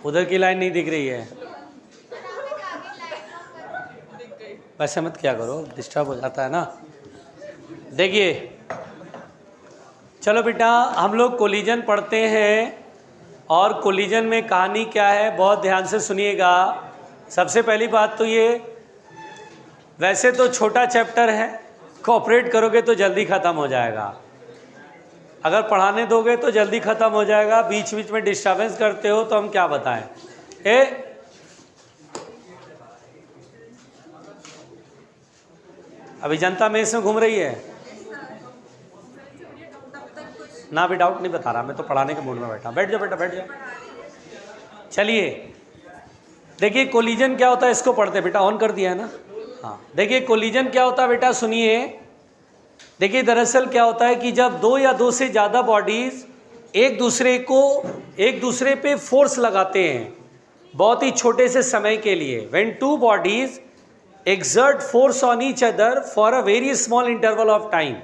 उधर की लाइन नहीं दिख रही है, वैसे मत क्या करो, डिस्टर्ब हो जाता है ना। देखिए चलो बेटा, हम लोग कोलिजन पढ़ते हैं, और कोलिजन में कहानी क्या है बहुत ध्यान से सुनिएगा। सबसे पहली बात तो ये, वैसे तो छोटा चैप्टर है, कोऑपरेट करोगे तो जल्दी ख़त्म हो जाएगा, अगर पढ़ाने दोगे तो जल्दी ख़त्म हो जाएगा, बीच बीच में डिस्टर्बेंस करते हो तो हम क्या बताएं। अभी जनता में इसमें घूम रही है ना, भी डाउट नहीं बता रहा, मैं तो पढ़ाने के मूड में बैठा। बैठ जाओ बेटा, बैठ जाओ। चलिए देखिए कोलिजन क्या होता है, इसको पढ़ते बेटा। ऑन कर दिया है ना? हाँ, देखिए कोलिजन क्या होता है बेटा, सुनिए। देखिए दरअसल क्या होता है कि जब दो या दो से ज़्यादा बॉडीज़ एक दूसरे पे फोर्स लगाते हैं बहुत ही छोटे से समय के लिए, when two bodies exert force on each other for a very small interval of time।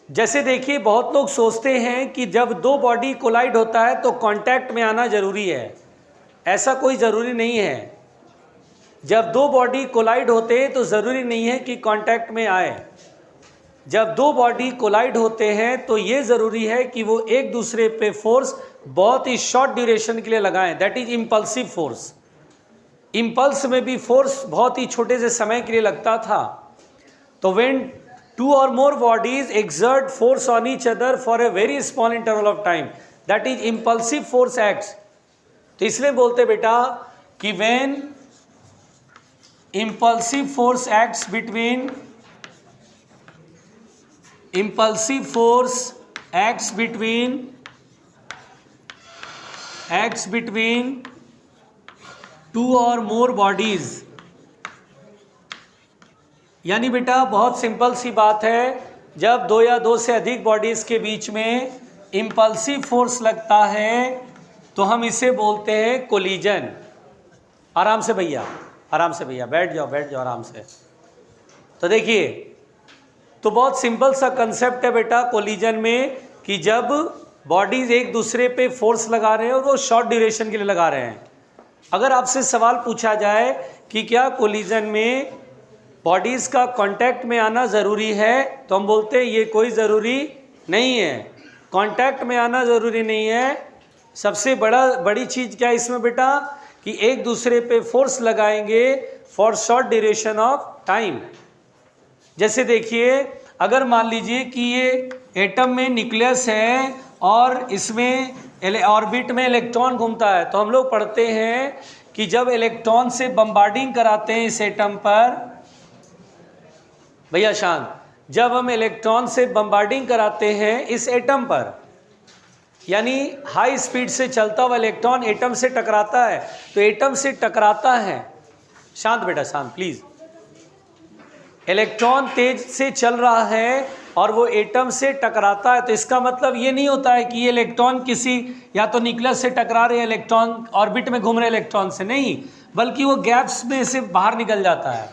जैसे देखिए बहुत लोग सोचते हैं कि जब दो बॉडी कोलाइड होता है तो कांटेक्ट में आना जरूरी है, ऐसा कोई ज़रूरी नहीं है। जब दो बॉडी कोलाइड होते हैं तो ज़रूरी नहीं है कि कांटेक्ट में आए। जब दो बॉडी कोलाइड होते हैं तो ये ज़रूरी है कि वो एक दूसरे पे फोर्स बहुत ही शॉर्ट ड्यूरेशन के लिए लगाएं, that is impulsive force. Impulse में भी फोर्स बहुत ही छोटे से समय के लिए लगता था। तो when two or more bodies exert force on each other for a very small interval of time, that is impulsive force acts. तो इसलिए बोलते बेटा कि when impulsive force acts between two or more bodies, यानी बेटा बहुत simple सी बात है, जब दो या दो से अधिक बॉडीज के बीच में इम्पल्सिव फोर्स लगता है तो हम इसे बोलते हैं कोलिजन। आराम से भैया, आराम से भैया, बैठ जाओ आराम से। तो देखिए, तो बहुत सिंपल सा कंसेप्ट है बेटा कोलिजन में कि जब बॉडीज एक दूसरे पे फोर्स लगा रहे हैं और वो शॉर्ट ड्यूरेशन के लिए लगा रहे हैं। अगर आपसे सवाल पूछा जाए कि क्या कोलिजन में बॉडीज़ का कांटेक्ट में आना ज़रूरी है, तो हम बोलते हैं ये कोई ज़रूरी नहीं है, कांटेक्ट में आना ज़रूरी नहीं है। सबसे बड़ी चीज़ क्या है इसमें बेटा कि एक दूसरे पे फोर्स लगाएंगे for short duration of time. जैसे देखिए, अगर मान लीजिए कि ये एटम में न्यूक्लियस है और इसमें ऑर्बिट में इलेक्ट्रॉन घूमता है, तो हम लोग पढ़ते हैं कि जब इलेक्ट्रॉन से बम्बार्डिंग कराते हैं इस एटम पर, भैया शांत, जब हम इलेक्ट्रॉन से बम्बार्डिंग कराते हैं इस एटम पर, यानी हाई स्पीड से चलता हुआ इलेक्ट्रॉन एटम से टकराता है, तो एटम से टकराता है, शांत बेटा शांत प्लीज, इलेक्ट्रॉन तेज से चल रहा है और वो एटम से टकराता है, तो इसका मतलब ये नहीं होता है कि ये इलेक्ट्रॉन किसी या तो न्यूक्लियस से टकरा रहे इलेक्ट्रॉन, ऑर्बिट में घूम रहे इलेक्ट्रॉन से नहीं, बल्कि वो गैप्स में से बाहर निकल जाता है।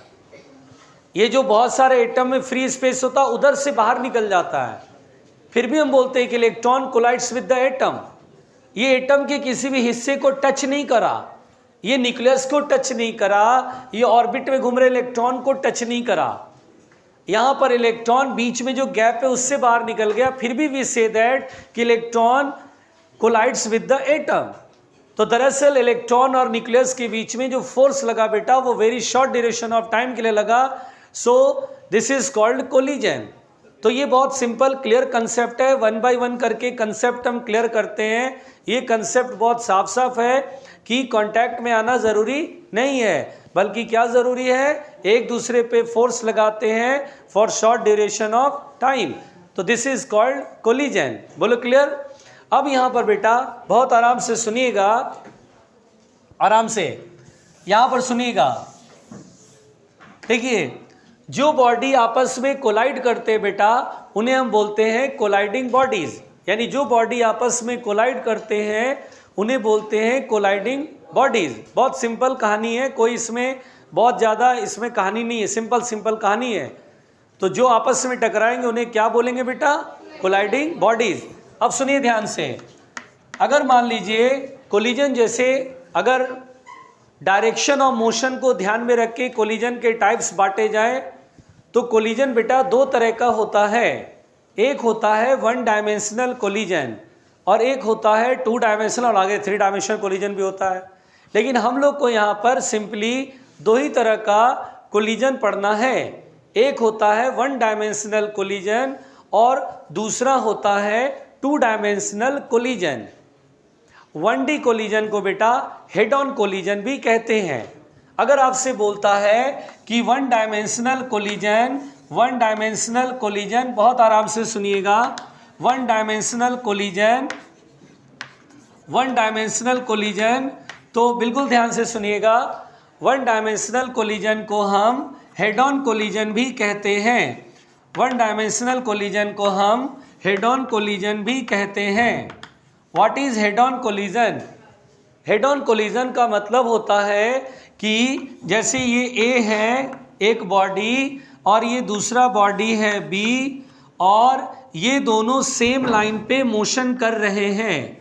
ये जो बहुत सारे एटम में फ्री स्पेस होता है उधर से बाहर निकल जाता है, फिर भी हम बोलते हैं कि electron collides with the atom. ये एटम के किसी भी हिस्से को टच नहीं करा, ये न्यूक्लियस को टच नहीं करा, ये ऑर्बिट में घूम रहे इलेक्ट्रॉन को टच नहीं करा, यहाँ पर इलेक्ट्रॉन बीच में जो गैप है उससे बाहर निकल गया, फिर भी वी से दैट कि electron collides with the atom. तो दरअसल इलेक्ट्रॉन और न्यूक्लियस के बीच में जो फोर्स लगा बेटा वो very short duration of time के लिए लगा, so this is called collision. तो ये बहुत सिंपल क्लियर कंसेप्ट है, वन बाय वन करके कंसेप्ट हम क्लियर करते हैं। ये कंसेप्ट बहुत साफ साफ है कि कांटेक्ट में आना ज़रूरी नहीं है, बल्कि क्या ज़रूरी है, एक दूसरे पे फोर्स लगाते हैं for short duration of time, तो दिस इज कॉल्ड कोलिजन। बोलो क्लियर। अब यहाँ पर बेटा बहुत आराम से सुनिएगा, आराम से यहाँ पर सुनिएगा। देखिए, जो बॉडी आपस में कोलाइड करते हैं बेटा उन्हें हम बोलते हैं कोलाइडिंग बॉडीज, यानी जो बॉडी आपस में कोलाइड करते हैं उन्हें बोलते हैं कोलाइडिंग बॉडीज। बहुत सिंपल कहानी है, कोई इसमें बहुत ज़्यादा इसमें कहानी नहीं है, सिंपल कहानी है। तो जो आपस में टकराएंगे उन्हें क्या बोलेंगे बेटा? Colliding bodies. अब सुनिए ध्यान से, अगर मान लीजिए कोलिजन, जैसे अगर डायरेक्शन ऑफ मोशन को ध्यान में रख के कोलिजन के टाइप्स बांटे जाएं तो कोलिजन बेटा दो तरह का होता है। एक होता है वन डायमेंशनल कोलिजन और एक होता है टू डायमेंशनल, और आगे थ्री डायमेंशनल कोलिजन भी होता है। लेकिन हम लोग को यहाँ पर सिंपली दो ही तरह का कोलिजन पढ़ना है। एक होता है वन डायमेंशनल कोलिजन और दूसरा होता है to dimensional collision. 1D collision को बेटा हेड ऑन कोलिजन भी कहते हैं। अगर आपसे बोलता है कि वन डायमेंशनल कोलिजन, बहुत आराम से सुनिएगा, वन डायमेंशनल कोलिजन, तो बिल्कुल ध्यान से सुनिएगा, वन डायमेंशनल कोलिजन को हम हेड ऑन कोलिजन भी कहते हैं। वन डायमेंशनल कोलिजन को हम हेड ऑन कोलिजन भी कहते हैं। What is head on collision? Head on collision का मतलब होता है कि जैसे ये ए है एक बॉडी और ये दूसरा बॉडी है बी, और ये दोनों सेम लाइन पे मोशन कर रहे हैं,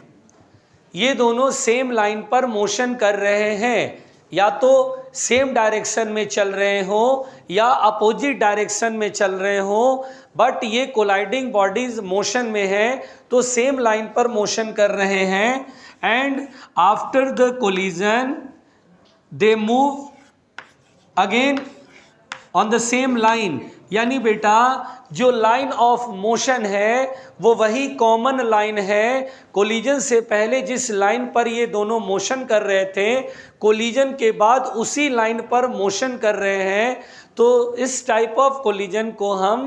ये दोनों सेम लाइन पर मोशन कर रहे हैं, या तो सेम डायरेक्शन में चल रहे हो या अपोजिट डायरेक्शन में चल रहे हो, बट ये कोलाइडिंग बॉडीज मोशन में है तो सेम लाइन पर मोशन कर रहे हैं। And after the collision they move again on the same line, यानी बेटा जो लाइन ऑफ मोशन है वो वही कॉमन लाइन है। कोलिजन से पहले जिस लाइन पर ये दोनों मोशन कर रहे थे, कोलिजन के बाद उसी लाइन पर मोशन कर रहे हैं। तो इस टाइप ऑफ कोलिजन को हम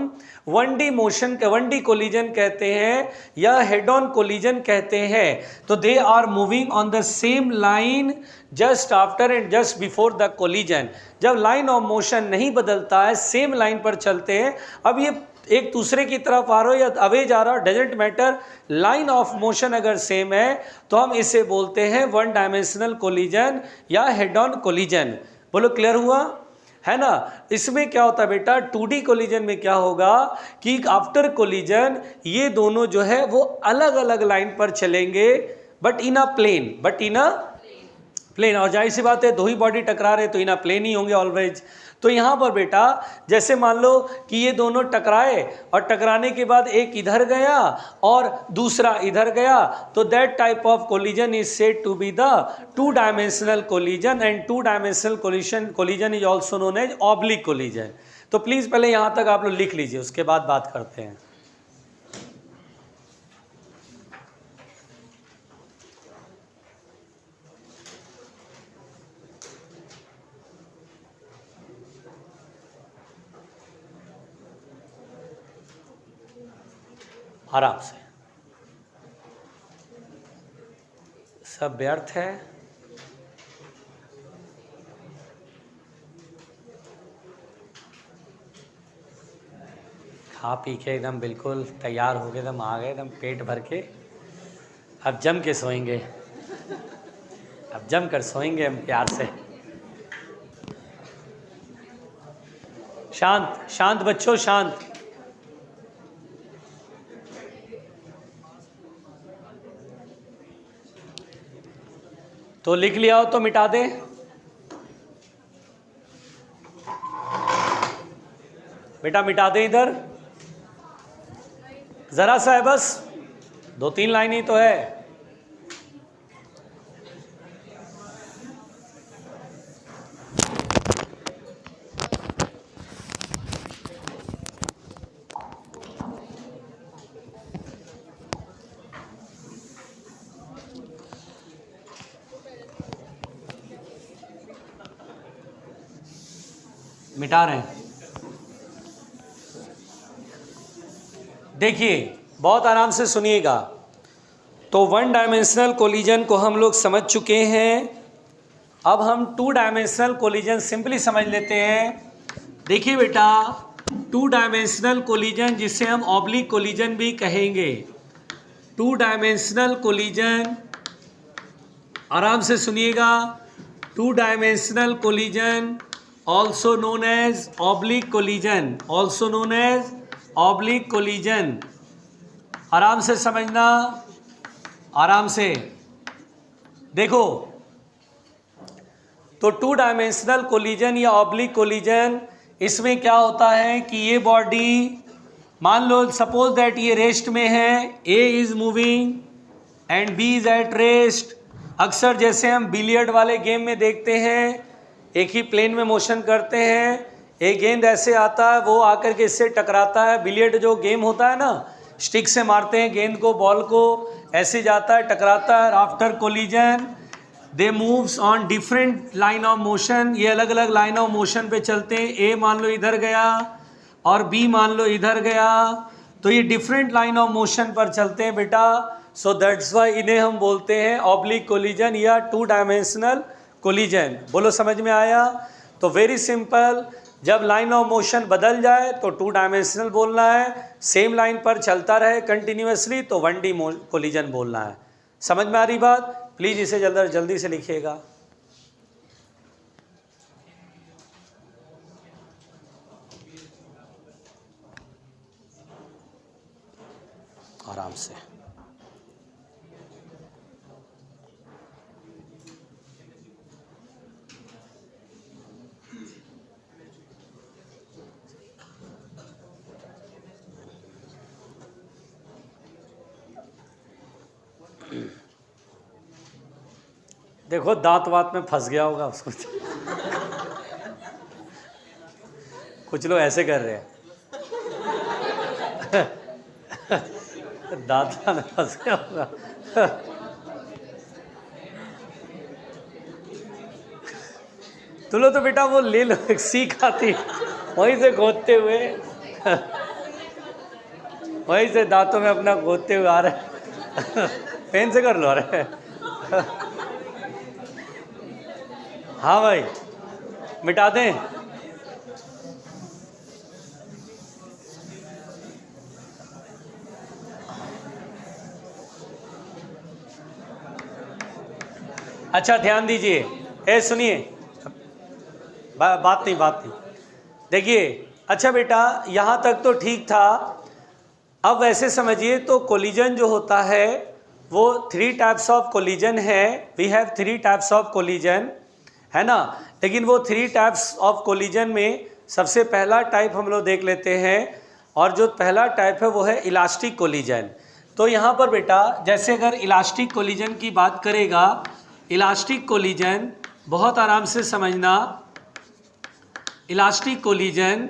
1D कोलिजन कहते हैं या हेड ऑन कोलिजन कहते हैं। तो they are moving on the same line just after and just before the collision. जब लाइन ऑफ मोशन नहीं बदलता है, सेम लाइन पर चलते हैं, अब ये एक दूसरे की तरफ आ रहा हो या अवे जा रहा हो, doesn't matter, line of motion अगर सेम है तो हम इसे बोलते हैं वन डायमेंशनल कोलिजन या हेड ऑन कोलिजन। बोलो क्लियर हुआ है ना? इसमें क्या होता है बेटा, 2D कोलिजन में क्या होगा कि आफ्टर कोलिजन ये दोनों जो है वो अलग अलग लाइन पर चलेंगे, बट इन अ प्लेन। और जाहिर सी बात है दो ही बॉडी टकरा रहे तो इन अ प्लेन ही होंगे ऑलवेज। तो यहाँ पर बेटा जैसे मान लो कि ये दोनों टकराए और टकराने के बाद एक इधर गया और दूसरा इधर गया, तो that type of collision is said to be the two dimensional collision, and two dimensional collision is also known as oblique collision. तो प्लीज़ पहले यहाँ तक आप लोग लिख लीजिए, उसके बाद बात करते हैं। आराम से, सब व्यर्थ है। खा पी के एकदम बिल्कुल तैयार हो गए, एकदम आ गए एकदम पेट भर के। अब जम के सोएंगे, अब जम कर सोएंगे हम प्यार से। शांत शांत बच्चों, शांत। तो लिख लिया हो तो मिटा दे। बेटा मिटा दे, इधर जरा सा है बस, 2-3 लाइन ही तो है। मिटा रहे हैं। देखिए बहुत आराम से सुनिएगा। तो वन डायमेंशनल कोलिजन को हम लोग समझ चुके हैं। अब हम टू डायमेंशनल कोलिजन सिंपली समझ लेते हैं। देखिए बेटा, टू डायमेंशनल कोलिजन जिसे हम ऑब्लिक कोलिजन भी कहेंगे, टू डायमेंशनल कोलिजन, आराम से सुनिएगा, two dimensional collision also known as oblique collision, also known as oblique collision. आराम से समझना, आराम से देखो। तो टू डायमेंशनल कोलिजन या ऑब्लिक कोलिजन, इसमें क्या होता है कि ये बॉडी, मान लो सपोज दैट ये रेस्ट में है, A is moving and B is at rest. अक्सर जैसे हम बिलियर्ड वाले गेम में देखते हैं, एक ही प्लेन में मोशन करते हैं, एक गेंद ऐसे आता है, वो आकर के इससे टकराता है। बिलियर्ड जो गेम होता है ना, स्टिक से मारते हैं गेंद को, बॉल को, ऐसे जाता है, टकराता है। After collision they moves on different line of motion, ये अलग अलग लाइन ऑफ मोशन पे चलते हैं। ए मान लो इधर गया और बी मान लो इधर गया, तो ये डिफरेंट लाइन ऑफ मोशन पर चलते हैं बेटा। सो दैट्स वाई इन्हें हम बोलते हैं ऑब्लिक कोलिजन या टू डायमेंशनल कोलिजन। बोलो समझ में आया? तो वेरी सिंपल, जब लाइन ऑफ मोशन बदल जाए तो टू डायमेंशनल बोलना है, सेम लाइन पर चलता रहे कंटिन्यूसली तो 1D कोलिजन बोलना है। समझ में आ रही बात? प्लीज इसे जल्दी से लिखिएगा। आराम से। देखो दांत वात में फंस गया होगा उसको। कुछ लोग ऐसे कर रहे हैं। दांत में फंस गया होगा। तो लो तो बेटा वो ले लो, एक सीख आती, वहीं से खोदते हुए, वहीं से दांतों में अपना खोदते हुए आ रहे। पेन से कर लो। अरे हाँ भाई, मिटा दें। अच्छा ध्यान दीजिए, ए सुनिए, बात नहीं देखिए। अच्छा बेटा, यहाँ तक तो ठीक था। अब वैसे समझिए तो कोलिजन जो होता है वो 3 टाइप्स ऑफ कोलिजन है। We have 3 types of collision, है ना। लेकिन वो 3 टाइप्स ऑफ कोलिजन में सबसे पहला टाइप हम लोग देख लेते हैं, और जो पहला टाइप है वो है इलास्टिक कोलिजन। तो यहाँ पर बेटा जैसे अगर इलास्टिक कोलिजन की बात करेगा, इलास्टिक कोलिजन बहुत आराम से समझना। इलास्टिक कोलिजन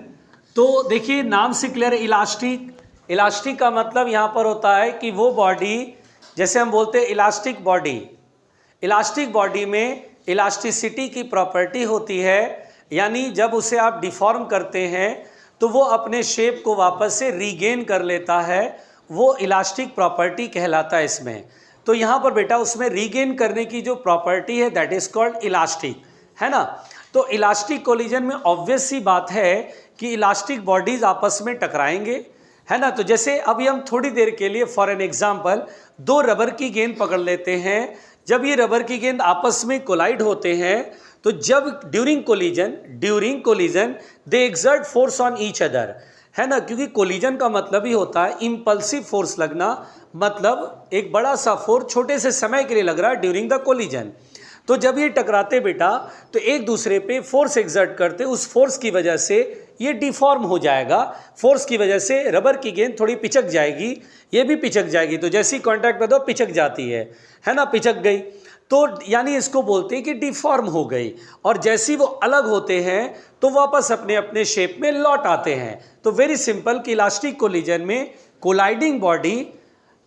तो देखिए नाम से क्लियर है, इलास्टिक। इलास्टिक का मतलब यहाँ पर होता है कि वो बॉडी, जैसे हम बोलते हैं इलास्टिक बॉडी, इलास्टिक बॉडी में इलास्टिसिटी की प्रॉपर्टी होती है, यानी जब उसे आप डिफॉर्म करते हैं तो वो अपने शेप को वापस से रीगेन कर लेता है, वो इलास्टिक प्रॉपर्टी कहलाता है इसमें। तो यहाँ पर बेटा उसमें रीगेन करने की जो प्रॉपर्टी है दैट इज कॉल्ड इलास्टिक, है ना। तो इलास्टिक कोलिजन में ऑब्वियस सी बात है कि इलास्टिक बॉडीज आपस में टकराएंगे, है ना। तो जैसे अभी हम थोड़ी देर के लिए फॉर एन एग्जाम्पल 2 रबर की गेंद पकड़ लेते हैं। जब ये रबर की गेंद आपस में कोलाइड होते हैं तो जब during collision they exert force on each other, है ना। क्योंकि कोलिजन का मतलब ही होता है इम्पल्सिव फोर्स लगना, मतलब एक बड़ा सा फोर्स छोटे से समय के लिए लग रहा है ड्यूरिंग द कोलिजन। तो जब ये टकराते बेटा तो एक दूसरे पे फोर्स एक्सर्ट करते, उस फोर्स की वजह से ये डिफॉर्म हो जाएगा। फोर्स की वजह से रबर की गेंद थोड़ी पिचक जाएगी, ये भी पिचक जाएगी। तो जैसी कॉन्टैक्ट में दो पिचक जाती है ना, पिचक गई। तो यानी इसको बोलते हैं कि डिफॉर्म हो गई। और जैसी वो अलग होते हैं तो वापस अपने अपने शेप में लौट आते हैं। तो वेरी सिंपल कि इलास्टिक कोलिजन में कोलाइडिंग बॉडी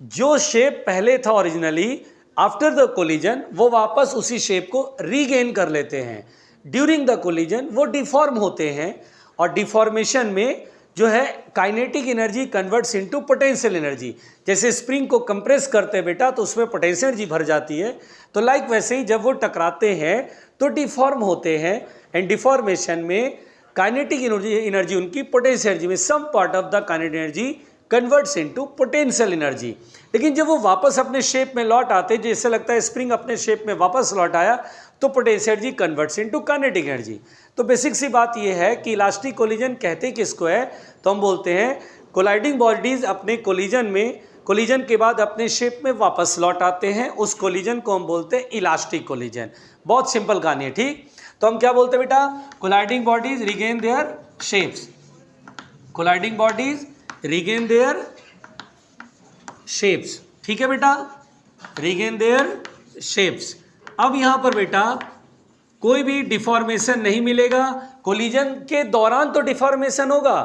जो शेप पहले था ओरिजिनली, आफ्टर द कोलिजन वो वापस उसी शेप को रीगेन कर लेते हैं। ड्यूरिंग द कोलिजन वो डिफॉर्म होते हैं, और डिफॉर्मेशन में जो है kinetic energy converts into potential energy. जैसे स्प्रिंग को कंप्रेस करते हैं बेटा तो उसमें पोटेंशियल एनर्जी भर जाती है, तो लाइक वैसे ही जब वो टकराते हैं तो डिफॉर्म होते हैं। एंड डिफॉर्मेशन में काइनेटिक एनर्जी उनकी पोटेंशियल एनर्जी में some part of the kinetic energy converts into potential energy. लेकिन जब वो वापस अपने शेप में लौट आते, जैसे लगता है स्प्रिंग अपने शेप में वापस लौट आया, तो potential energy converts into kinetic energy. तो बेसिक सी बात ये है कि इलास्टिक कोलिजन कहते किसको है, तो हम बोलते हैं कोलाइडिंग बॉडीज अपने कोलिजन के बाद अपने शेप में वापस लौट आते हैं, उस कोलिजन को हम बोलते हैं इलास्टिक कोलिजन। बहुत सिंपल कहानी है, ठीक। तो हम क्या बोलते हैं बेटा, colliding bodies regain their shapes, colliding bodies regain their shapes, ठीक है बेटा, रिगेन देयर शेप्स। अब यहां पर बेटा कोई भी डिफॉर्मेशन नहीं मिलेगा, कोलिजन के दौरान तो डिफॉर्मेशन होगा,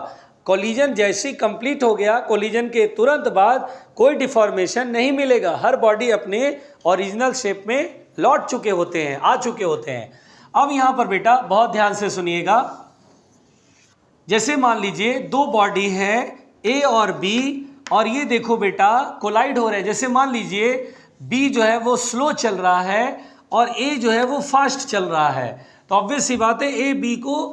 कोलिजन जैसे ही कंप्लीट हो गया, कोलिजन के तुरंत बाद कोई डिफॉर्मेशन नहीं मिलेगा, हर बॉडी अपने ओरिजिनल शेप में लौट चुके होते हैं, आ चुके होते हैं। अब यहां पर बेटा बहुत ध्यान से सुनिएगा, जैसे मान लीजिए दो बॉडी है ए और बी, और ये देखो बेटा कोलाइड हो रहे हैं। जैसे मान लीजिए बी जो है वो स्लो चल रहा है और ए जो है वो फास्ट चल रहा है, तो ऑब्वियस सी बात है ए बी को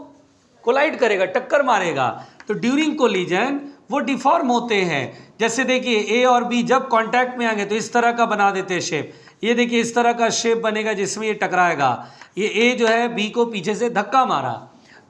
कोलाइड करेगा, टक्कर मारेगा। तो ड्यूरिंग कोलिजन वो डिफॉर्म होते हैं। जैसे देखिए ए और बी जब कांटेक्ट में आएंगे तो इस तरह का बना देते हैं शेप, ये देखिए इस तरह का शेप बनेगा जिसमें ये टकराएगा। ये ए जो है बी को पीछे से धक्का मारा,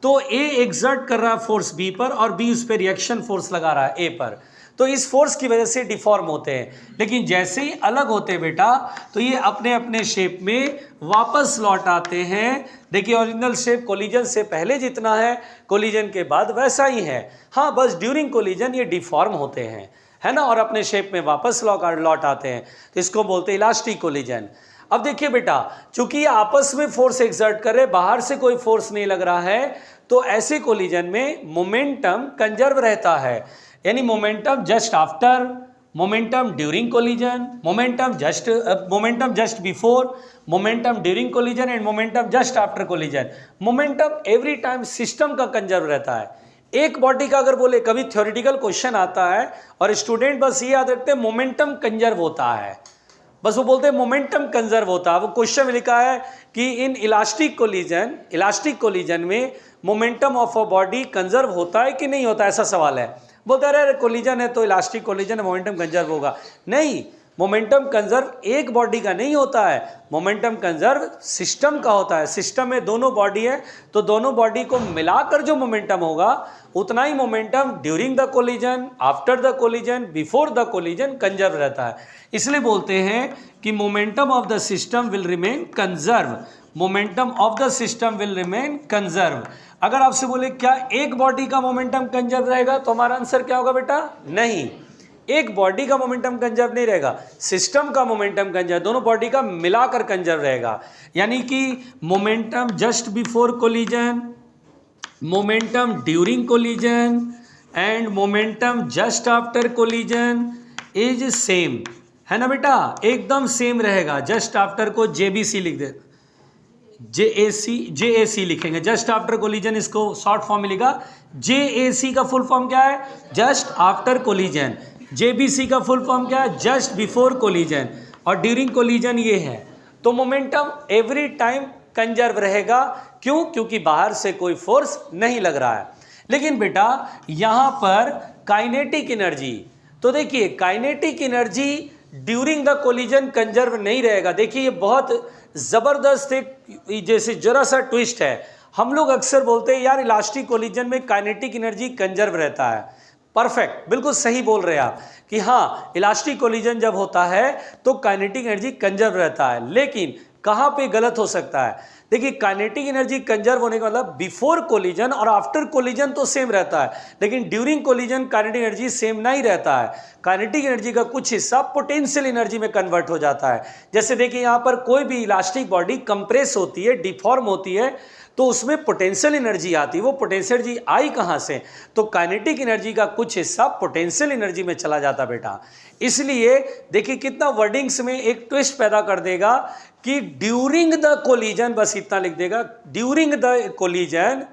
तो ए एक्सर्ट कर रहा है फोर्स बी पर और बी उस पर रिएक्शन फोर्स लगा रहा है ए पर, तो इस फोर्स की वजह से डिफॉर्म होते हैं। लेकिन जैसे ही अलग होते हैं बेटा, तो ये अपने अपने शेप में वापस लौट आते हैं। देखिए ओरिजिनल शेप कोलिजन से पहले जितना है कोलिजन के बाद वैसा ही है, हाँ बस ड्यूरिंग कोलिजन ये डिफॉर्म होते हैं, है ना, और अपने शेप में वापस लौट आते हैं, तो इसको बोलते हैं इलास्टिक कोलिजन। अब देखिए बेटा, चूंकि ये आपस में फोर्स एक्सर्ट कर रहे, बाहर से कोई फोर्स नहीं लग रहा है, तो ऐसे कोलिजन में मोमेंटम कंजर्व रहता है, यानी momentum just after, momentum during collision, momentum just before, momentum during collision and momentum just after collision. Momentum every time system का कंजर्व रहता है। एक बॉडी का अगर बोले, कभी थ्योरेटिकल क्वेश्चन आता है और स्टूडेंट बस ये याद रखते हैं मोमेंटम कंजर्व होता है, बस वो बोलते हैं मोमेंटम कंजर्व होता है। वो क्वेश्चन में लिखा है कि इन इलास्टिक कोलिजन में momentum of a body conserve होता है कि नहीं होता, ऐसा सवाल है। बोलते अरे कोलिजन है तो इलास्टिक कोलिजन है, मोमेंटम कंजर्व होगा। नहीं, मोमेंटम कंजर्व एक बॉडी का नहीं होता है, मोमेंटम कंजर्व सिस्टम का होता है। सिस्टम में दोनों बॉडी है, तो दोनों बॉडी को मिलाकर जो मोमेंटम होगा उतना ही momentum during the collision, after the collision, before the collision conserve रहता है। इसलिए बोलते हैं कि momentum of the system will remain conserve, momentum of the system will remain conserve. अगर आपसे बोले क्या एक बॉडी का मोमेंटम कंजर्व रहेगा, तो हमारा आंसर क्या होगा बेटा, नहीं, एक बॉडी का मोमेंटम कंजर्व नहीं रहेगा, सिस्टम का मोमेंटम कंजर्व, दोनों बॉडी का मिलाकर कंजर्व रहेगा। यानी कि momentum just before collision, momentum during collision and momentum just after collision is same, है ना बेटा, एकदम सेम रहेगा। जस्ट आफ्टर को जेबीसी लिख दे, जेएसी लिखेंगे, जस्ट आफ्टर कोलिजन, इसको शॉर्ट फॉर्म में लिखा। जेएसी का फुल फॉर्म क्या है, जस्ट आफ्टर कोलिजन। जेबीसी का फुल फॉर्म क्या है, जस्ट बिफोर कोलिजन, और ड्यूरिंग कोलिजन ये है। तो मोमेंटम एवरी टाइम कंजर्व रहेगा, क्यों, क्योंकि बाहर से कोई फोर्स नहीं लग रहा है। लेकिन बेटा यहां पर काइनेटिक एनर्जी, तो देखिए kinetic energy during the collision conserve नहीं रहेगा। देखिए ये बहुत ज़बरदस्त एक जैसे जरा सा ट्विस्ट है। हम लोग अक्सर बोलते हैं यार इलास्टिक कोलिजन में काइनेटिक एनर्जी कंजर्व रहता है। परफेक्ट, बिल्कुल सही बोल रहे हैं आप कि हाँ इलास्टिक कोलिजन जब होता है तो काइनेटिक एनर्जी कंजर्व रहता है। लेकिन कहाँ पे गलत हो सकता है, देखिए काइनेटिक एनर्जी कंजर्व होने का मतलब बिफोर कोलिजन और आफ्टर कोलिजन तो सेम रहता है, लेकिन during collision kinetic energy same नहीं रहता है। काइनेटिक एनर्जी का कुछ हिस्सा पोटेंशियल एनर्जी में कन्वर्ट हो जाता है। जैसे देखिए यहाँ पर कोई भी इलास्टिक बॉडी कंप्रेस होती है, डिफॉर्म होती है, तो उसमें पोटेंशियल एनर्जी आती है। वो पोटेंशियल एनर्जी आई कहाँ से, तो काइनेटिक एनर्जी का कुछ हिस्सा पोटेंशियल एनर्जी में चला जाता बेटा। इसलिए देखिए कितना वर्डिंग्स में एक ट्विस्ट पैदा कर देगा कि ड्यूरिंग द कोलिजन, बस इतना लिख देगा, ड्यूरिंग द कोलिजन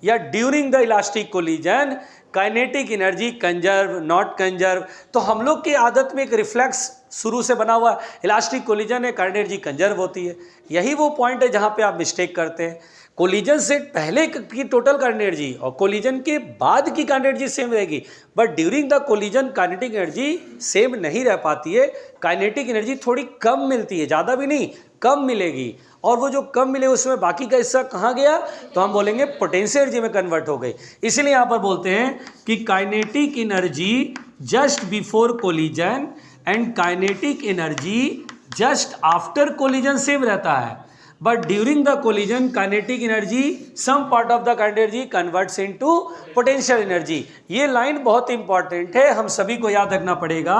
या during the elastic collision kinetic energy conserve not conserve. तो हम लोग की आदत में एक रिफ्लेक्स शुरू से बना हुआ इलास्टिक कोलिजन है, काइनेटिक एनर्जी कंजर्व होती है। यही वो पॉइंट है जहाँ पे आप मिस्टेक करते हैं। कोलिजन से पहले की टोटल काइनेटिक एनर्जी और कोलिजन के बाद की काइनेटिक एनर्जी सेम रहेगी, but during the collision kinetic energy same नहीं रह पाती है, काइनेटिक एनर्जी थोड़ी कम मिलती है, ज़्यादा भी नहीं, कम मिलेगी। और वो जो कम मिले उसमें बाकी का हिस्सा कहाँ गया, तो हम बोलेंगे पोटेंशियल एनर्जी में कन्वर्ट हो गई। इसीलिए यहाँ पर बोलते हैं कि kinetic energy just before collision and kinetic energy just after collision same रहता है, but during the collision kinetic energy some part of the kinetic energy converts into potential energy. ये लाइन बहुत इंपॉर्टेंट है, हम सभी को याद रखना पड़ेगा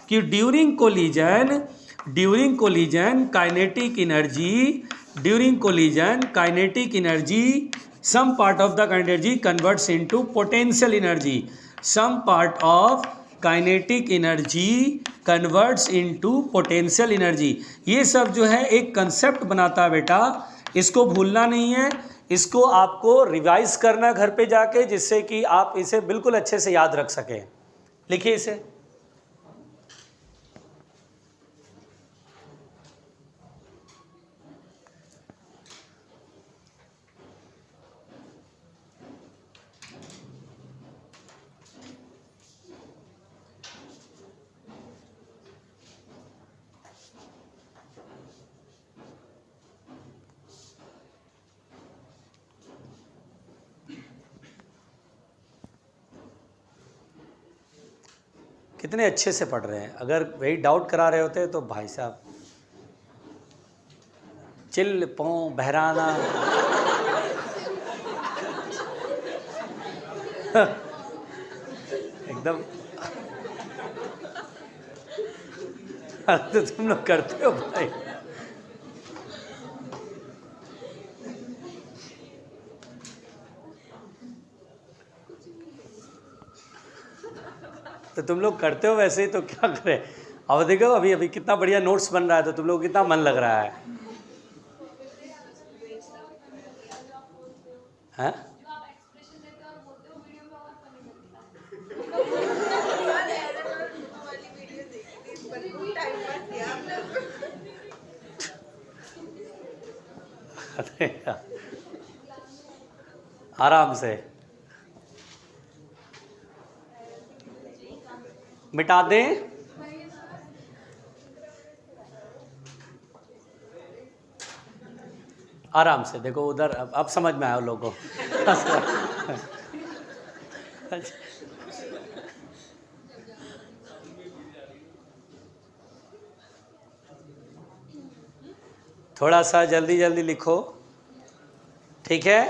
कि during collision kinetic energy some part of the kinetic energy converts into potential energy, some part of kinetic energy converts into potential energy. ये सब जो है एक कंसेप्ट बनाता है बेटा, इसको भूलना नहीं है, इसको आपको रिवाइज करना घर पे जाके, जिससे कि आप इसे बिल्कुल अच्छे से याद रख सकें। लिखिए इसे। कितने अच्छे से पढ़ रहे हैं, अगर वही डाउट करा रहे होते तो भाई साहब चिल पौ बहराना एकदम तो तुम लोग करते हो भाई। तो तुम लोग करते हो वैसे ही, तो क्या करें। अब देखो अभी अभी कितना बढ़िया नोट्स बन रहा है, तो तुम लोग कितना मन लग रहा है, हैं? आराम से मिटा दें। आराम से देखो उधर, अब समझ में आया लोगों को। थोड़ा सा जल्दी जल्दी लिखो, ठीक है।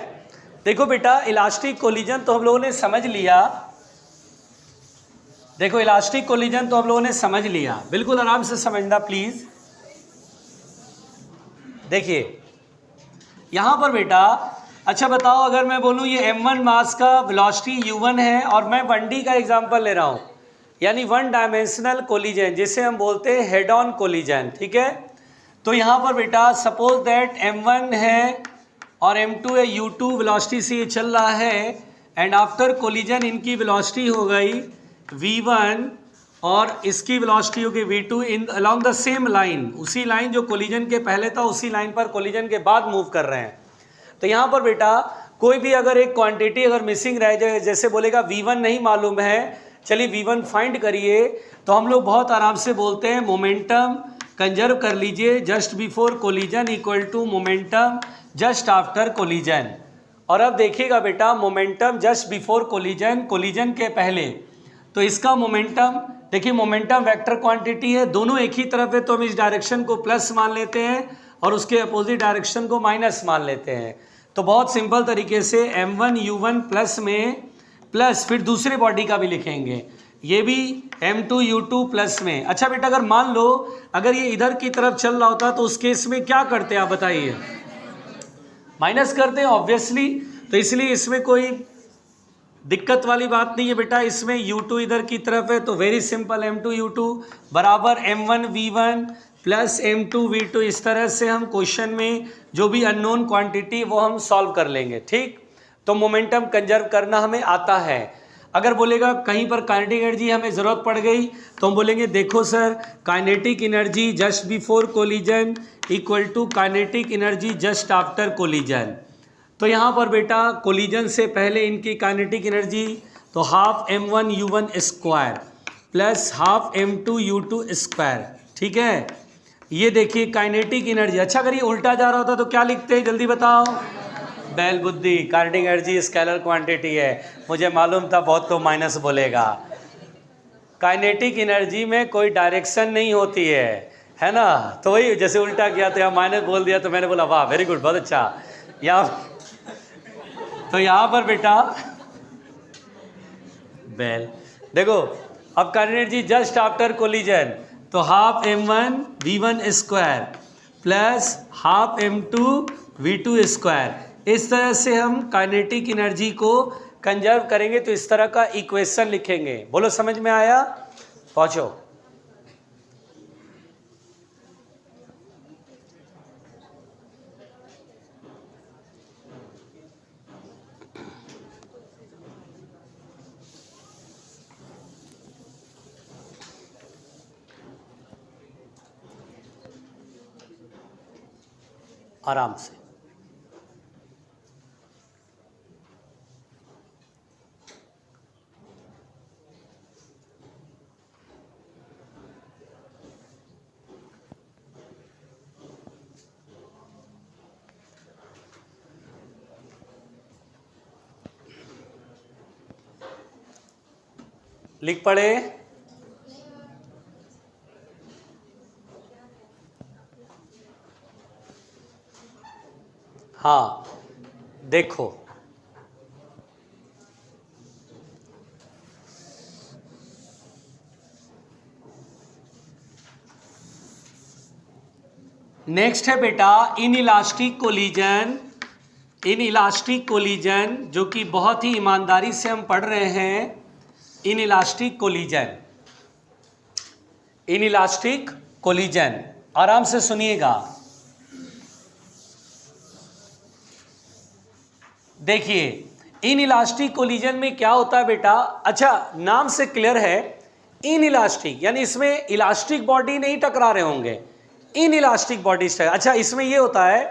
देखो बेटा, इलास्टिक कोलिजन तो हम लोगों ने समझ लिया। देखो इलास्टिक कोलिजन तो हम लोगों ने समझ लिया, बिल्कुल आराम से समझना प्लीज। देखिए यहां पर बेटा, अच्छा बताओ, अगर मैं बोलूं ये m1 मास का वेलोसिटी u1 है और मैं 1D का एग्जांपल ले रहा हूं, यानी वन डायमेंशनल कोलिजन, जिसे हम बोलते हैं हेड ऑन कोलिजन, ठीक है। तो यहां पर बेटा सपोज दैट m1 है और m2 है, u2 वेलोसिटी से ये चल रहा है, एंड आफ्टर कोलिजन इनकी वेलोसिटी हो गई v1 और इसकी वेलोसिटी होगी v2 in along the same line, उसी लाइन जो कोलिजन के पहले था उसी लाइन पर कोलिजन के बाद मूव कर रहे हैं। तो यहाँ पर बेटा कोई भी अगर एक क्वांटिटी अगर मिसिंग रह जाए, जैसे बोलेगा v1 नहीं मालूम है, चलिए v1 फाइंड करिए, तो हम लोग बहुत आराम से बोलते हैं मोमेंटम कंजर्व कर लीजिए just before collision equal to momentum just after collision. और अब देखिएगा बेटा, momentum just before collision, collision के पहले, तो इसका मोमेंटम देखिए, मोमेंटम वेक्टर क्वांटिटी है, दोनों एक ही तरफ है, तो हम इस डायरेक्शन को प्लस मान लेते हैं और उसके अपोजिट डायरेक्शन को माइनस मान लेते हैं। तो बहुत सिंपल तरीके से m1 u1 प्लस में प्लस फिर दूसरे बॉडी का भी लिखेंगे, ये भी m2 u2 प्लस में। अच्छा बेटा, अगर मान लो अगर ये इधर की तरफ चल रहा होता तो उस केस में क्या करते हैं आप बताइए, माइनस करते हैं ऑब्वियसली। तो इसलिए इसमें कोई दिक्कत वाली बात नहीं है बेटा, इसमें u2 इधर की तरफ है, तो वेरी सिंपल, m2 u2 बराबर m1 v1 plus m2 v2। इस तरह से हम क्वेश्चन में जो भी अननोन क्वांटिटी वो हम सॉल्व कर लेंगे, ठीक। तो मोमेंटम कंजर्व करना हमें आता है। अगर बोलेगा कहीं पर काइनेटिक एनर्जी हमें ज़रूरत पड़ गई, तो हम बोलेंगे देखो sir, kinetic energy just before collision equal to kinetic energy just after collision. तो यहाँ पर बेटा कोलिजन से पहले इनकी काइनेटिक एनर्जी तो half m1u1 square plus half m2u2 square, ठीक है। ये देखिए काइनेटिक एनर्जी। अच्छा अगर ये उल्टा जा रहा होता तो क्या लिखते हैं जल्दी बताओ? बैल बुद्धि, काइनेटिक एनर्जी स्केलर क्वांटिटी है, मुझे मालूम था बहुत तो माइनस बोलेगा। काइनेटिक एनर्जी में कोई डायरेक्शन नहीं होती है ना, तो वही जैसे उल्टा किया तो यहाँ माइनस बोल दिया तो मैंने बोला वाह वेरी गुड, बहुत अच्छा। यहाँ तो यहाँ पर बेटा बेल देखो, अब kinetic energy just after collision तो half m1v1 square plus half m2v2 square, इस तरह से हम काइनेटिक एनर्जी को कंजर्व करेंगे तो इस तरह का इक्वेशन लिखेंगे। बोलो समझ में आया? पहुंचो। आराम से। लिख पड़े? हाँ देखो, नेक्स्ट है बेटा इनइलास्टिक कोलिजन। इनइलास्टिक कोलिजन जो कि बहुत ही ईमानदारी से हम पढ़ रहे हैं, इनइलास्टिक कोलिजन। इनइलास्टिक कोलिजन आराम से सुनिएगा। देखिए इनइलास्टिक कोलिजन में क्या होता है बेटा, अच्छा नाम से क्लियर है, इनइलास्टिक यानी इसमें इलास्टिक बॉडी नहीं टकरा रहे होंगे, इनइलास्टिक बॉडी। अच्छा इसमें ये होता है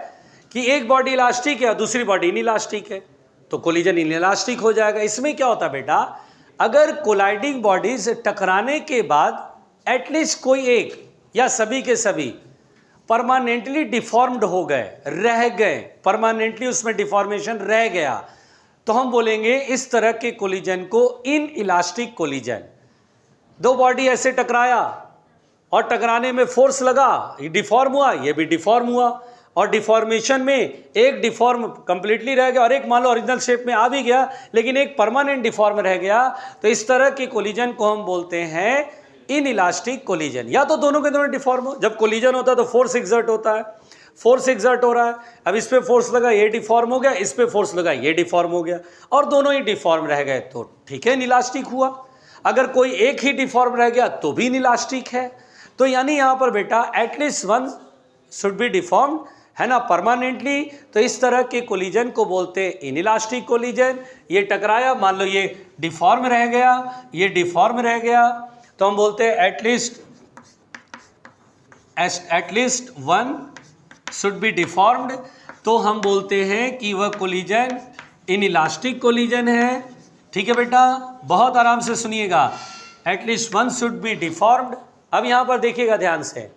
कि एक बॉडी इलास्टिक है और दूसरी बॉडी इनइलास्टिक है तो कोलिजन इनइलास्टिक हो जाएगा। इसमें क्या होता है बेटा, अगर कोलाइडिंग बॉडीज टकराने के बाद एटलीस्ट कोई एक या सभी के सभी परमानेंटली डिफॉर्म्ड हो गए, रह गए, परमानेंटली उसमें डिफॉर्मेशन रह गया, तो हम बोलेंगे इस तरह के कोलिजन को इनइलास्टिक कोलिजन। दो बॉडी ऐसे टकराया और टकराने में फोर्स लगा, ये डिफॉर्म हुआ, ये भी डिफॉर्म हुआ, और डिफॉर्मेशन में एक डिफॉर्म कंप्लीटली रह गया और एक मान लो ओरिजिनल शेप में आ भी गया लेकिन एक परमानेंट डिफॉर्म रह गया, तो इस तरह के कोलिजन को हम बोलते हैं इनइलास्टिक कोलिजन। या तो दोनों के दोनों डिफॉर्म हो, जब कोलिजन होता है तो फोर्स एग्जर्ट होता है, फोर्स एग्जर्ट हो रहा है, अब इस पे फोर्स लगा ये डिफॉर्म हो गया, इस पे फोर्स लगा ये डिफॉर्म हो गया, और दोनों ही डिफॉर्म रह गए तो ठीक है इनइलास्टिक हुआ। अगर कोई एक ही डिफॉर्म रह गया तो भी इनइलास्टिक है। तो यानी यहां पर बेटा at least one should be deformed, है ना, परमानेंटली। तो इस तरह के कोलिजन को बोलते हैं इनइलास्टिक कोलिजन। ये टकराया, मान लो ये डिफॉर्म रह गया, ये डिफॉर्म रह गया, तो हम बोलते हैं at least one should be deformed, तो हम बोलते हैं कि वह कोलिजन इनइलास्टिक कोलिजन है। ठीक है बेटा, बहुत आराम से सुनिएगा, at least one should be deformed. अब यहां पर देखिएगा ध्यान से,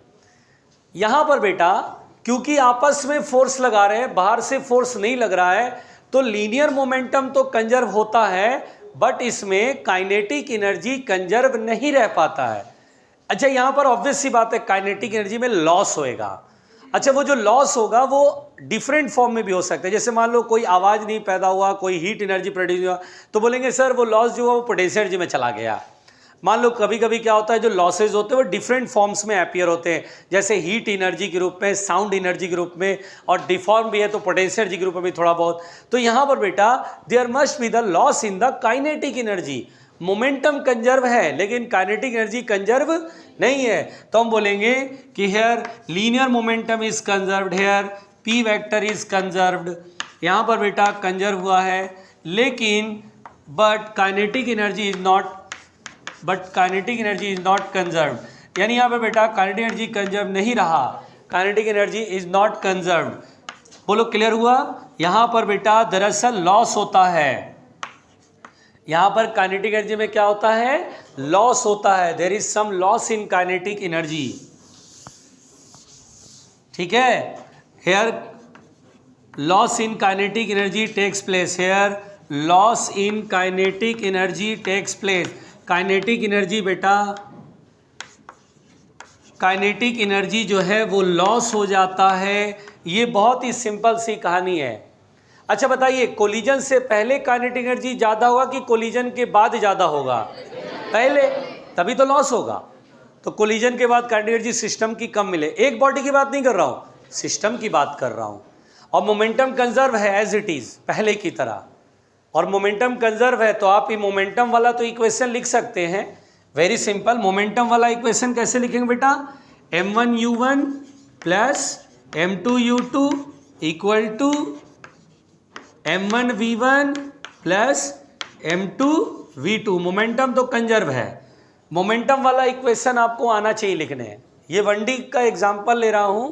यहां पर बेटा क्योंकि आपस में फोर्स लगा रहे हैं, बाहर से फोर्स नहीं लग रहा है, तो लीनियर मोमेंटम तो कंजर्व होता है बट इसमें काइनेटिक एनर्जी कंजर्व नहीं रह पाता है। अच्छा यहां पर ऑब्वियस सी बात है काइनेटिक एनर्जी में लॉस होएगा। अच्छा वो जो लॉस होगा वो डिफरेंट फॉर्म में भी हो सकता है, जैसे मान लो कोई आवाज नहीं पैदा हुआ, कोई हीट एनर्जी प्रोड्यूस हुआ, तो बोलेंगे सर वो लॉस जो हुआ वो पोटेंशियल एनर्जी में चला गया। मान लो कभी कभी क्या होता है, जो लॉसेज होते हैं वो डिफरेंट फॉर्म्स में अपीयर होते हैं, जैसे हीट एनर्जी के रूप में, साउंड एनर्जी के रूप में, और डिफॉर्म भी है तो पोटेंशियल एनर्जी के रूप में भी थोड़ा बहुत। तो यहाँ पर बेटा there must be the loss in the kinetic energy. Momentum conserve है लेकिन काइनेटिक एनर्जी कंजर्व नहीं है, तो हम बोलेंगे कि here linear momentum is conserved, here P vector is conserved. यहाँ पर बेटा कंजर्व हुआ है लेकिन but kinetic energy is not, kinetic energy is not conserved. यानी यहाँ पर बेटा काइनेटिक एनर्जी कंजर्व नहीं रहा, kinetic energy is not conserved. बोलो क्लियर हुआ? यहां पर बेटा दरअसल लॉस होता है, यहां पर काइनेटिक एनर्जी में क्या होता है? लॉस होता है। There is some loss in kinetic energy, ठीक है। Here loss in kinetic energy takes place, here loss in kinetic energy takes place. Kinetic energy बेटा, काइनेटिक एनर्जी जो है वो लॉस हो जाता है। ये बहुत ही सिंपल सी कहानी है। अच्छा बताइए, कोलिजन से पहले काइनेटिक एनर्जी ज़्यादा होगा कि कोलिजन के बाद ज़्यादा होगा? पहले, तभी तो लॉस होगा। तो कोलिजन के बाद काइनेटिक एनर्जी सिस्टम की कम मिले। एक बॉडी की बात नहीं कर रहा हूँ, सिस्टम की बात कर रहा हूँ। और मोमेंटम कंजर्व है एज इट इज़ पहले की तरह, और मोमेंटम कंजर्व है तो आप ये मोमेंटम वाला तो इक्वेशन लिख सकते हैं। वेरी सिंपल, मोमेंटम वाला इक्वेशन कैसे लिखेंगे बेटा? m1u1 plus m2u2 equal to m1v1 plus m2v2। Momentum तो कंजर्व है, मोमेंटम वाला इक्वेशन आपको आना चाहिए लिखने। ये 1D का एग्जांपल ले रहा हूं।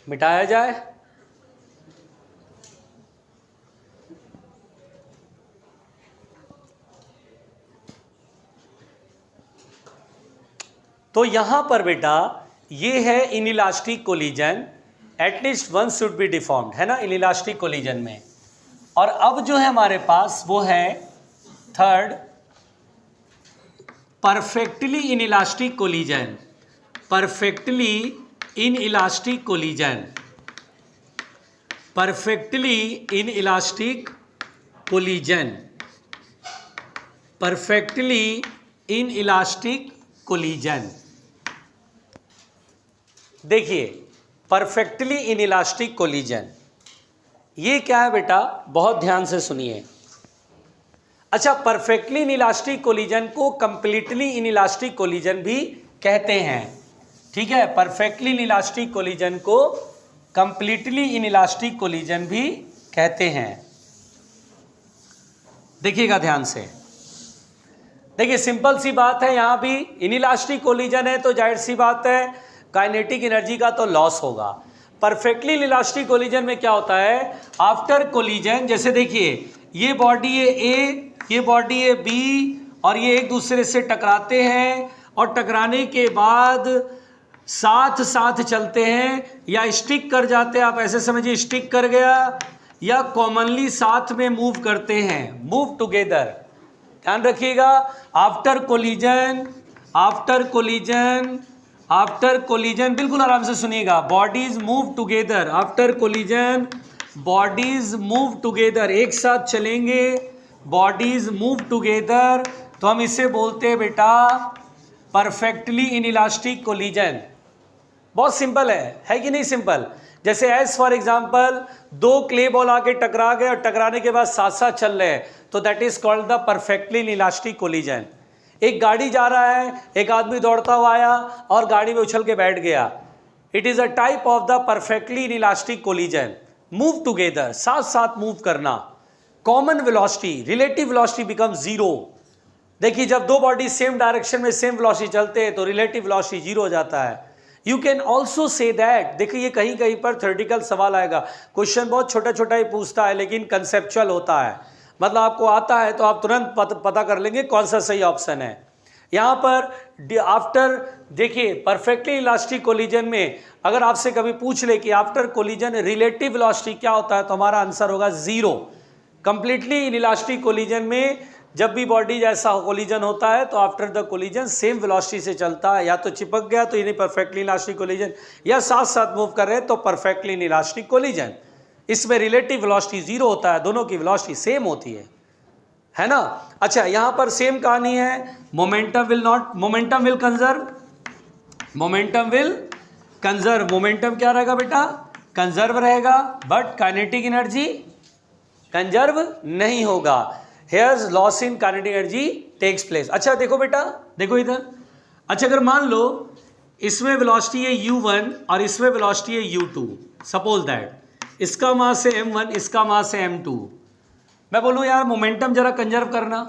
मिटाया जाए। तो यहां पर बेटा ये है inelastic collision, at least one should be deformed, है ना, इनइलास्टिक कोलिजन में। और अब जो है हमारे पास वो है third, perfectly inelastic collision. Perfectly inelastic collision, perfectly inelastic collision, perfectly inelastic collision. देखिए परफेक्टली इनइलास्टिक कोलिजन ये क्या है बेटा? बहुत ध्यान से सुनिए। अच्छा, परफेक्टली इनइलास्टिक कोलिजन को कंप्लीटली इनइलास्टिक कोलिजन भी कहते हैं, ठीक है। परफेक्टली इनइलास्टिक कोलिजन को कंप्लीटली इनइलास्टिक कोलिजन भी कहते हैं। देखिएगा ध्यान से, देखिए सिंपल सी बात है, यहां भी इनइलास्टिक कोलिजन है तो जाहिर सी बात है काइनेटिक एनर्जी का तो लॉस होगा। परफेक्टली इनइलास्टिक कोलिजन में क्या होता है? आफ्टर कोलिजन, जैसे देखिए ये बॉडी है ए, ये बॉडी है बी, और ये एक दूसरे से टकराते हैं, और टकराने के बाद साथ साथ चलते हैं या स्टिक कर जाते हैं। आप ऐसे समझिए स्टिक कर गया, या कॉमनली साथ में मूव करते हैं, मूव टुगेदर। ध्यान रखिएगा, after collision, after collision, after collision, बिल्कुल आराम से सुनिएगा, bodies move together. After collision bodies move together, एक साथ चलेंगे, बॉडीज मूव टुगेदर, तो हम इसे बोलते हैं बेटा परफेक्टली इनइलास्टिक कोलिजन। बहुत सिंपल है कि नहीं सिंपल? जैसे एज फॉर एग्जाम्पल दो क्ले बॉल आके टकरा गए और टकराने के बाद साथ साथ चल रहे हैं, तो that is called the perfectly inelastic collision. एक गाड़ी जा रहा है, एक आदमी दौड़ता हुआ आया और गाड़ी में उछल के बैठ गया, it is a type of the perfectly inelastic collision. Move together, साथ साथ मूव करना, common velocity, relative velocity become zero. देखिए जब दो बॉडी सेम डायरेक्शन में सेम वेलोसिटी चलते हैं तो रिलेटिव वेलोसिटी जीरो हो जाता है। You can also say that, देखिए ये कहीं कहीं पर थ्योरेटिकल सवाल आएगा, क्वेश्चन बहुत छोटा छोटा ही पूछता है लेकिन कंसेप्चुअल होता है, मतलब आपको आता है तो आप तुरंत पता कर लेंगे कौन सा सही ऑप्शन है। यहाँ पर आफ्टर, देखिए परफेक्टली इलास्टिक कोलिजन में अगर आपसे कभी पूछ ले कि आफ्टर कोलिजन रिलेटिव वेलोसिटी क्या होता है, तो हमारा आंसर होगा जीरो। कंप्लीटली इलास्टिक कोलिजन में जब भी बॉडी जैसा कोलिजन होता है तो after the collision same velocity से चलता है, या तो चिपक गया तो यानी परफेक्टली इलास्टिक कोलिजन, या साथ साथ मूव कर रहे हैं तो परफेक्टली इलास्टिक कोलिजन। इसमें रिलेटिव वेलोसिटी जीरो होता है, दोनों की वेलोसिटी सेम होती है ना। अच्छा यहाँ पर सेम कहानी है, momentum will not, momentum will conserve, momentum will conserve, momentum क्या रहेगा बेटा? कंजर्व रहेगा, बट काइनेटिक एनर्जी कंजर्व नहीं होगा। Here's loss in kinetic energy takes place. अच्छा देखो बेटा, देखो इधर, अच्छा अगर मान लो इसमें वेलोसिटी है u1 और इसमें वेलोसिटी है u2। सपोज दैट इसका मास है m1, इसका मास है m2। मैं बोलूँ यार मोमेंटम जरा कंजर्व करना,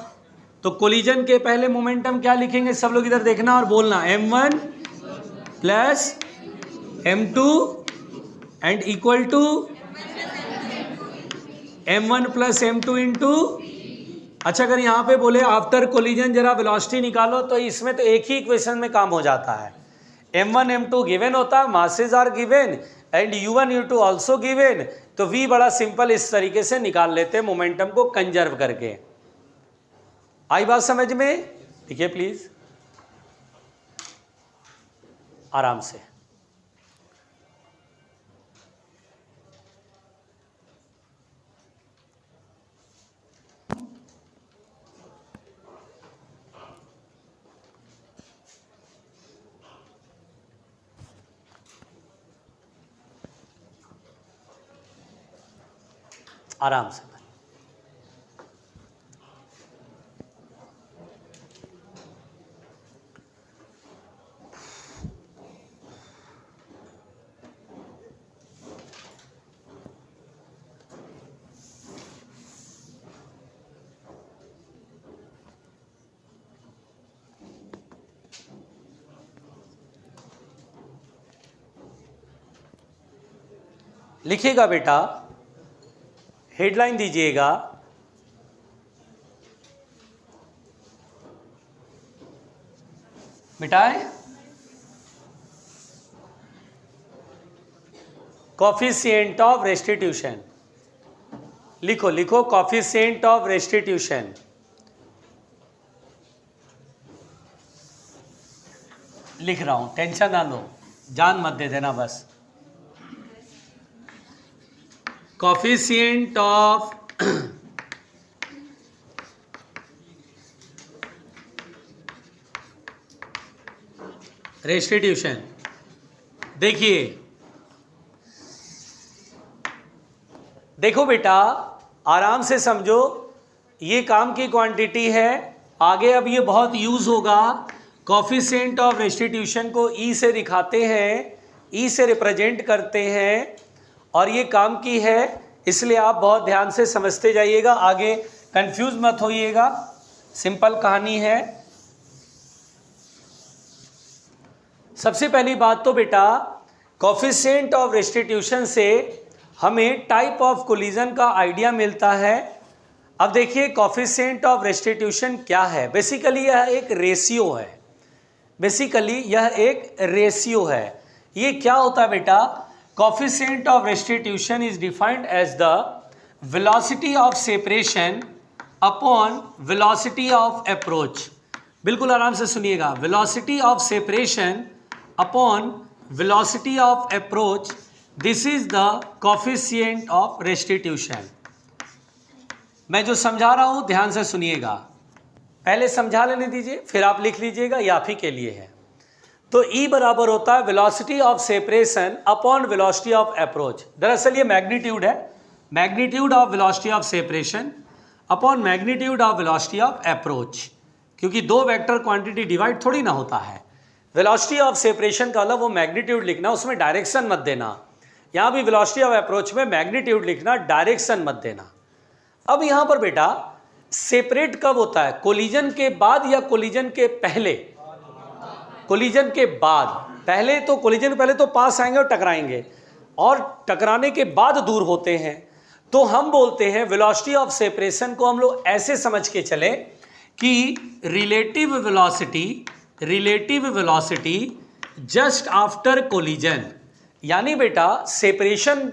तो कोलिजन के पहले मोमेंटम क्या लिखेंगे, सब लोग इधर देखना और बोलना m1 plus m2 and equal to m1 plus m2 into. अच्छा, अगर यहाँ पे बोले आफ्टर कोलिजन जरा वेलोसिटी निकालो, तो इसमें तो एक ही इक्वेशन में काम हो जाता है। m1 m2 गिवन होता है, masses are given and u1 u2 also given, तो v बड़ा सिंपल इस तरीके से निकाल लेते हैं मोमेंटम को कंजर्व करके। आई बात समझ में? देखिए प्लीज आराम से। आराम से लिखिएगा बेटा, हेडलाइन दीजिएगा मिटाए कोफिशिएंट ऑफ रेस्टिट्यूशन। लिखो लिखो कोफिशिएंट ऑफ रेस्टिट्यूशन। लिख रहा हूं, टेंशन ना लो, जान मत दे देना बस। Coefficient of restitution. देखिए, देखो बेटा आराम से समझो, ये काम की क्वांटिटी है। आगे अब ये बहुत यूज होगा। कोफिशिएंट ऑफ रेस्टिट्यूशन को ई से दिखाते हैं, ई से रिप्रेजेंट करते हैं, और ये काम की है, इसलिए आप बहुत ध्यान से समझते जाइएगा, आगे कंफ्यूज मत होइएगा। सिंपल कहानी है। सबसे पहली बात तो बेटा कोफिशिएंट ऑफ रेस्टिट्यूशन से हमें टाइप ऑफ कोलिजन का आइडिया मिलता है। अब देखिए कोफिशिएंट ऑफ रेस्टिट्यूशन क्या है। बेसिकली यह एक रेशियो है। बेसिकली यह एक रेशियो है। ये क्या होता है बेटा? Coefficient of restitution is defined as the velocity of separation upon velocity of approach. बिल्कुल आराम से सुनिएगा, velocity of separation upon velocity of approach, this is the coefficient of restitution. मैं जो समझा रहा हूं ध्यान से सुनिएगा, पहले समझा लेने दीजिए फिर आप लिख लीजिएगा, ये आप ही के लिए है। तो E बराबर होता है velocity of separation upon velocity of approach. दरअसल ये मैग्नीट्यूड है, magnitude of velocity of separation upon magnitude of velocity of approach, क्योंकि दो वेक्टर क्वांटिटी डिवाइड थोड़ी ना होता है। वेलोसिटी ऑफ सेपरेशन का मतलब वो मैग्नीट्यूड लिखना, उसमें डायरेक्शन मत देना। यहाँ भी वेलोसिटी ऑफ अप्रोच में मैग्नीट्यूड लिखना, डायरेक्शन मत देना। अब यहाँ पर बेटा सेपरेट कब होता है? कोलिजन के बाद या कोलिजन के पहले? कोलिजन के बाद। पहले तो कोलिजन पहले तो पास आएंगे और टकराएंगे, और टकराने के बाद दूर होते हैं। तो हम बोलते हैं वेलोसिटी ऑफ सेपरेशन को हम लोग ऐसे समझ के चले कि relative velocity just after collision. यानी बेटा सेपरेशन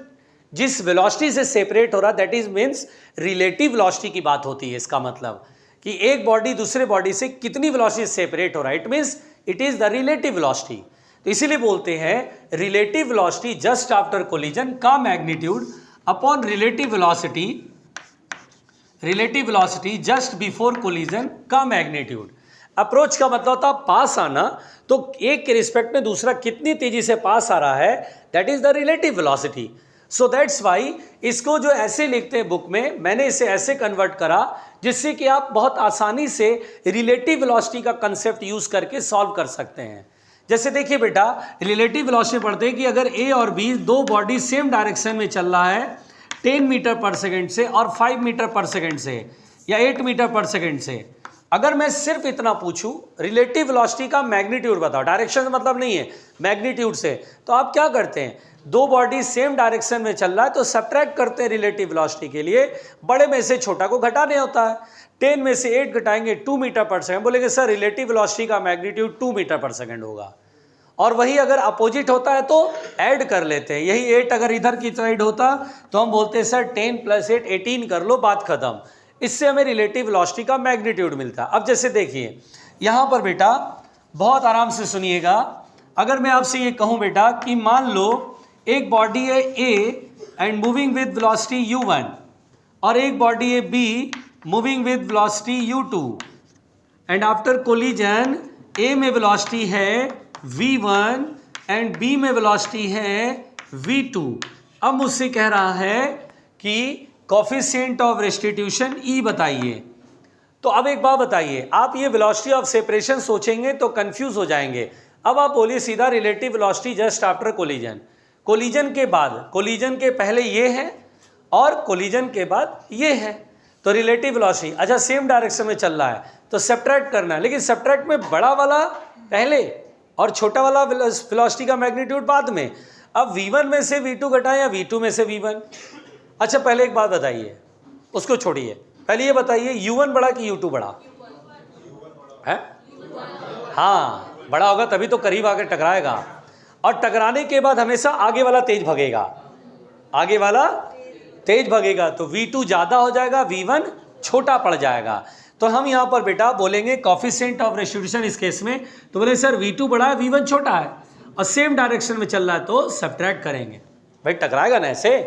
जिस वेलोसिटी से सेपरेट हो रहा, that is means relative velocity की बात होती है। इसका मतलब कि एक बॉडी दूसरे बॉडी से कितनी वेलोसिटी से सेपरेट हो रहा है, it means it is the relative velocity. तो इसीलिए बोलते हैं relative velocity just after collision का magnitude upon relative velocity just before collision का मैग्नीट्यूड। अप्रोच का मतलब होता है पास आना, तो एक के रिस्पेक्ट में दूसरा कितनी तेजी से पास आ रहा है, that is the relative velocity. So that's why इसको जो ऐसे लिखते हैं बुक में, मैंने इसे ऐसे कन्वर्ट करा जिससे कि आप बहुत आसानी से रिलेटिव वेलोसिटी का कंसेप्ट यूज करके सॉल्व कर सकते हैं। जैसे देखिए बेटा, रिलेटिव वेलोसिटी पढ़ते हैं कि अगर ए और बी दो बॉडी सेम डायरेक्शन में चल रहा है 10 मीटर पर सेकंड से और 5 मीटर पर सेकंड से या 8 मीटर पर सेकंड से, अगर मैं सिर्फ इतना पूछूं रिलेटिव वेलोसिटी का मैग्नीट्यूड बताओ, डायरेक्शन से मतलब नहीं है, मैग्नीट्यूड से, तो आप क्या करते हैं, दो बॉडी सेम डायरेक्शन में चल रहा है तो सब्ट्रैक्ट करते हैं रिलेटिव वेलोसिटी के लिए, बड़े में से छोटा को घटाने होता है। 10 में से 8 घटाएंगे 2 मीटर पर सेकंड, बोलेंगे सर रिलेटिव वेलोसिटी का मैग्नीट्यूड 2 मीटर पर सेकंड होगा। और वही अगर अपोजिट होता है तो ऐड कर लेते हैं, यही 8 अगर इधर की साइड होता तो हम बोलते हैं सर 10 + 8 18 कर लो, बात खत्म। इससे हमें रिलेटिव वेलोसिटी का मैग्नीट्यूड मिलता है। अब जैसे देखिए यहाँ पर बेटा बहुत आराम से सुनिएगा, अगर मैं आपसे ये कहूँ बेटा कि मान लो एक बॉडी है A and moving with velocity u1 और एक बॉडी है B moving with velocity u2 and after collision A में वेलोसिटी है v1 एंड बी में वेलोसिटी है v2। अब मुझसे कह रहा है कि कोफिशिएंट ऑफ रेस्टिट्यूशन E बताइए। तो अब एक बात बताइए, आप ये वेलोसिटी ऑफ सेपरेशन सोचेंगे तो कंफ्यूज हो जाएंगे। अब आप बोलिए सीधा relative velocity just after collision, collision के बाद, कोलिजन के पहले ये है और कोलिजन के बाद ये है, तो रिलेटिव वेलोसिटी, अच्छा सेम डायरेक्शन में चल रहा है तो सब्ट्रैक्ट करना है, लेकिन सब्ट्रैक्ट में बड़ा वाला पहले और छोटा वाला वेलोसिटी का मैग्नीट्यूड बाद में। अब v1 में से v2 घटाएं या v2 में से v1। अच्छा पहले एक बात बताइए, उसको छोड़िए, पहले ये बताइए u1 बड़ा कि u2 बड़ा है? हाँ बड़ा होगा तभी तो करीब आकर टकराएगा, और टकराने के बाद हमेशा आगे वाला तेज भगेगा, आगे वाला तेज भगेगा, तो v2 ज़्यादा हो जाएगा, v1 छोटा पड़ जाएगा। तो हम यहाँ पर बेटा बोलेंगे कोफिशिएंट ऑफ रेस्टिट्यूशन इस केस में, तो बोले सर v2 बड़ा है v1 छोटा है और सेम डायरेक्शन में चल रहा है तो सब्ट्रैक्ट करेंगे। भाई टकराएगा ना ऐसे,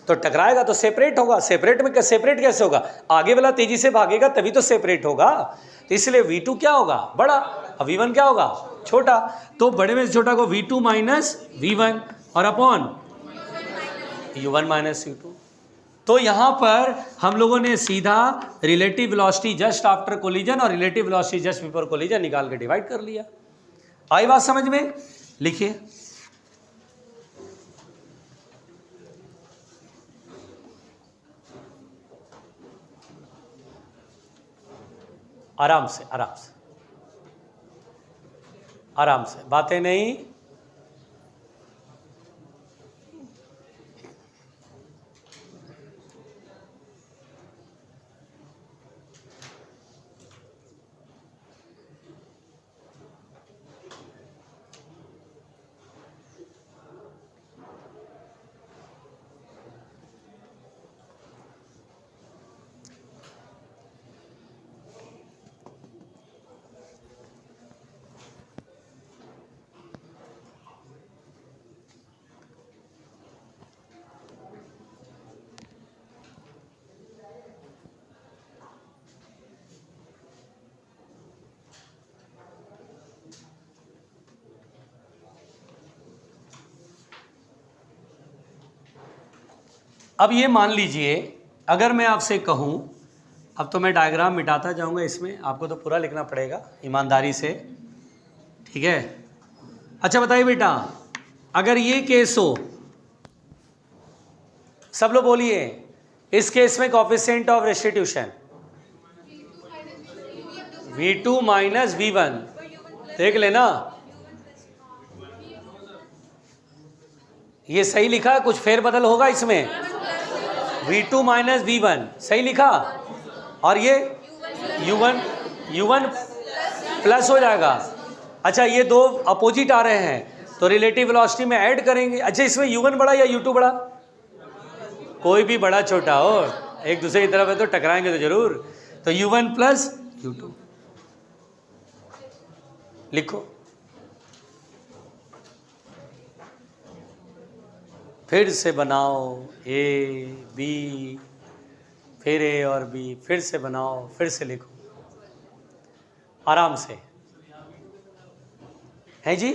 तो टकराएगा तो सेपरेट होगा, सेपरेट में सेपरेट कैसे होगा, आगे वाला तेजी से भागेगा तभी तो सेपरेट होगा, तो इसलिए v2 क्या होगा बड़ा और v1 क्या होगा छोटा, तो बड़े में से छोटा को v2 - v1 और अपॉन u1 - u2। तो यहाँ पर हम लोगों ने सीधा relative velocity just after collision और relative velocity just before collision निकाल के डिवाइड कर लिया। आई बात समझ में? लिखिए आराम से, आराम से, आराम से, बातें नहीं। अब ये मान लीजिए अगर मैं आपसे कहूँ, अब तो मैं डायग्राम मिटाता जाऊँगा, इसमें आपको तो पूरा लिखना पड़ेगा ईमानदारी से, ठीक है? अच्छा बताइए बेटा, अगर ये केस हो, सब लोग बोलिए, इस केस में coefficient of restitution v2 - v1, देख लेना ये सही लिखा, कुछ फेरबदल होगा इसमें, v2 - v1 सही लिखा, और ये u1 प्लस हो जाएगा। अच्छा ये दो अपोजिट आ रहे हैं तो रिलेटिव वेलोसिटी में ऐड करेंगे। अच्छा इसमें u1 बड़ा या u2 बड़ा, कोई भी बड़ा छोटा हो, एक दूसरे की तरफ है तो टकराएंगे तो जरूर, तो u1 + u2 लिखो, फिर से बनाओ ए बी, फिर ए और बी, फिर से बनाओ, फिर से लिखो आराम से, है जी?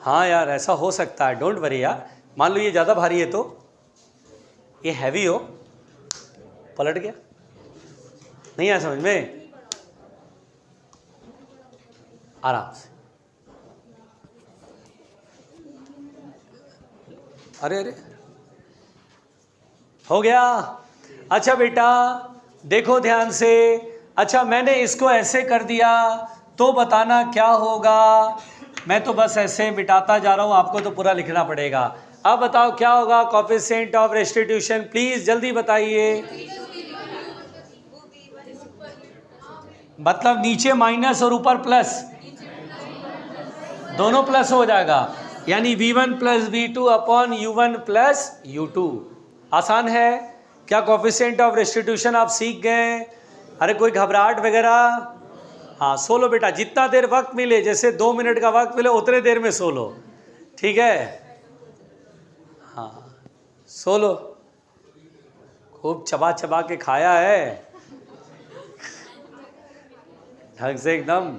हाँ यार ऐसा हो सकता है, डोंट वरी यार। मान लो ये ज़्यादा भारी है तो, ये हैवी हो, पलट गया, नहीं आया समझ में? आराम से अरे अरे हो गया। अच्छा बेटा देखो ध्यान से। अच्छा मैंने इसको ऐसे कर दिया तो बताना क्या होगा। मैं तो बस ऐसे मिटाता जा रहा हूँ, आपको तो पूरा लिखना पड़ेगा। अब बताओ क्या होगा कोएफिशिएंट ऑफ रेस्टिट्यूशन, प्लीज जल्दी बताइए। मतलब नीचे माइनस और ऊपर प्लस, दोनों प्लस हो जाएगा, यानी v1 plus v2 upon u1 plus u2। आसान है क्या? कोएफिशिएंट ऑफ रेस्टिट्यूशन आप सीख गए? अरे कोई घबराहट वगैरह? हाँ सो लो बेटा, जितना देर वक्त मिले, जैसे 2 मिनट का वक्त मिले उतने देर में सो लो, ठीक है? हाँ सो लो, खूब चबा चबा के खाया है ढंग से एकदम।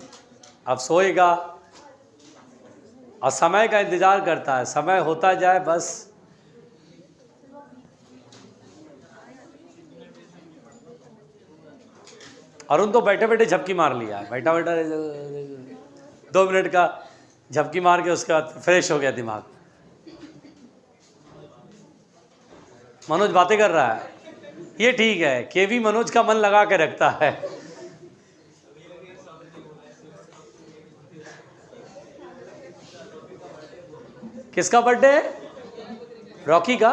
अब सोएगा और समय का इंतजार करता है, समय होता जाए बस। अरुण तो बैठे बैठे झपकी मार लिया, बैठा बैठा 2 मिनट का झपकी मार के उसके बाद फ्रेश हो गया दिमाग। मनोज बातें कर रहा है, ये ठीक है, केवी मनोज का मन लगा के रखता है। किसका बर्थडे? रॉकी का?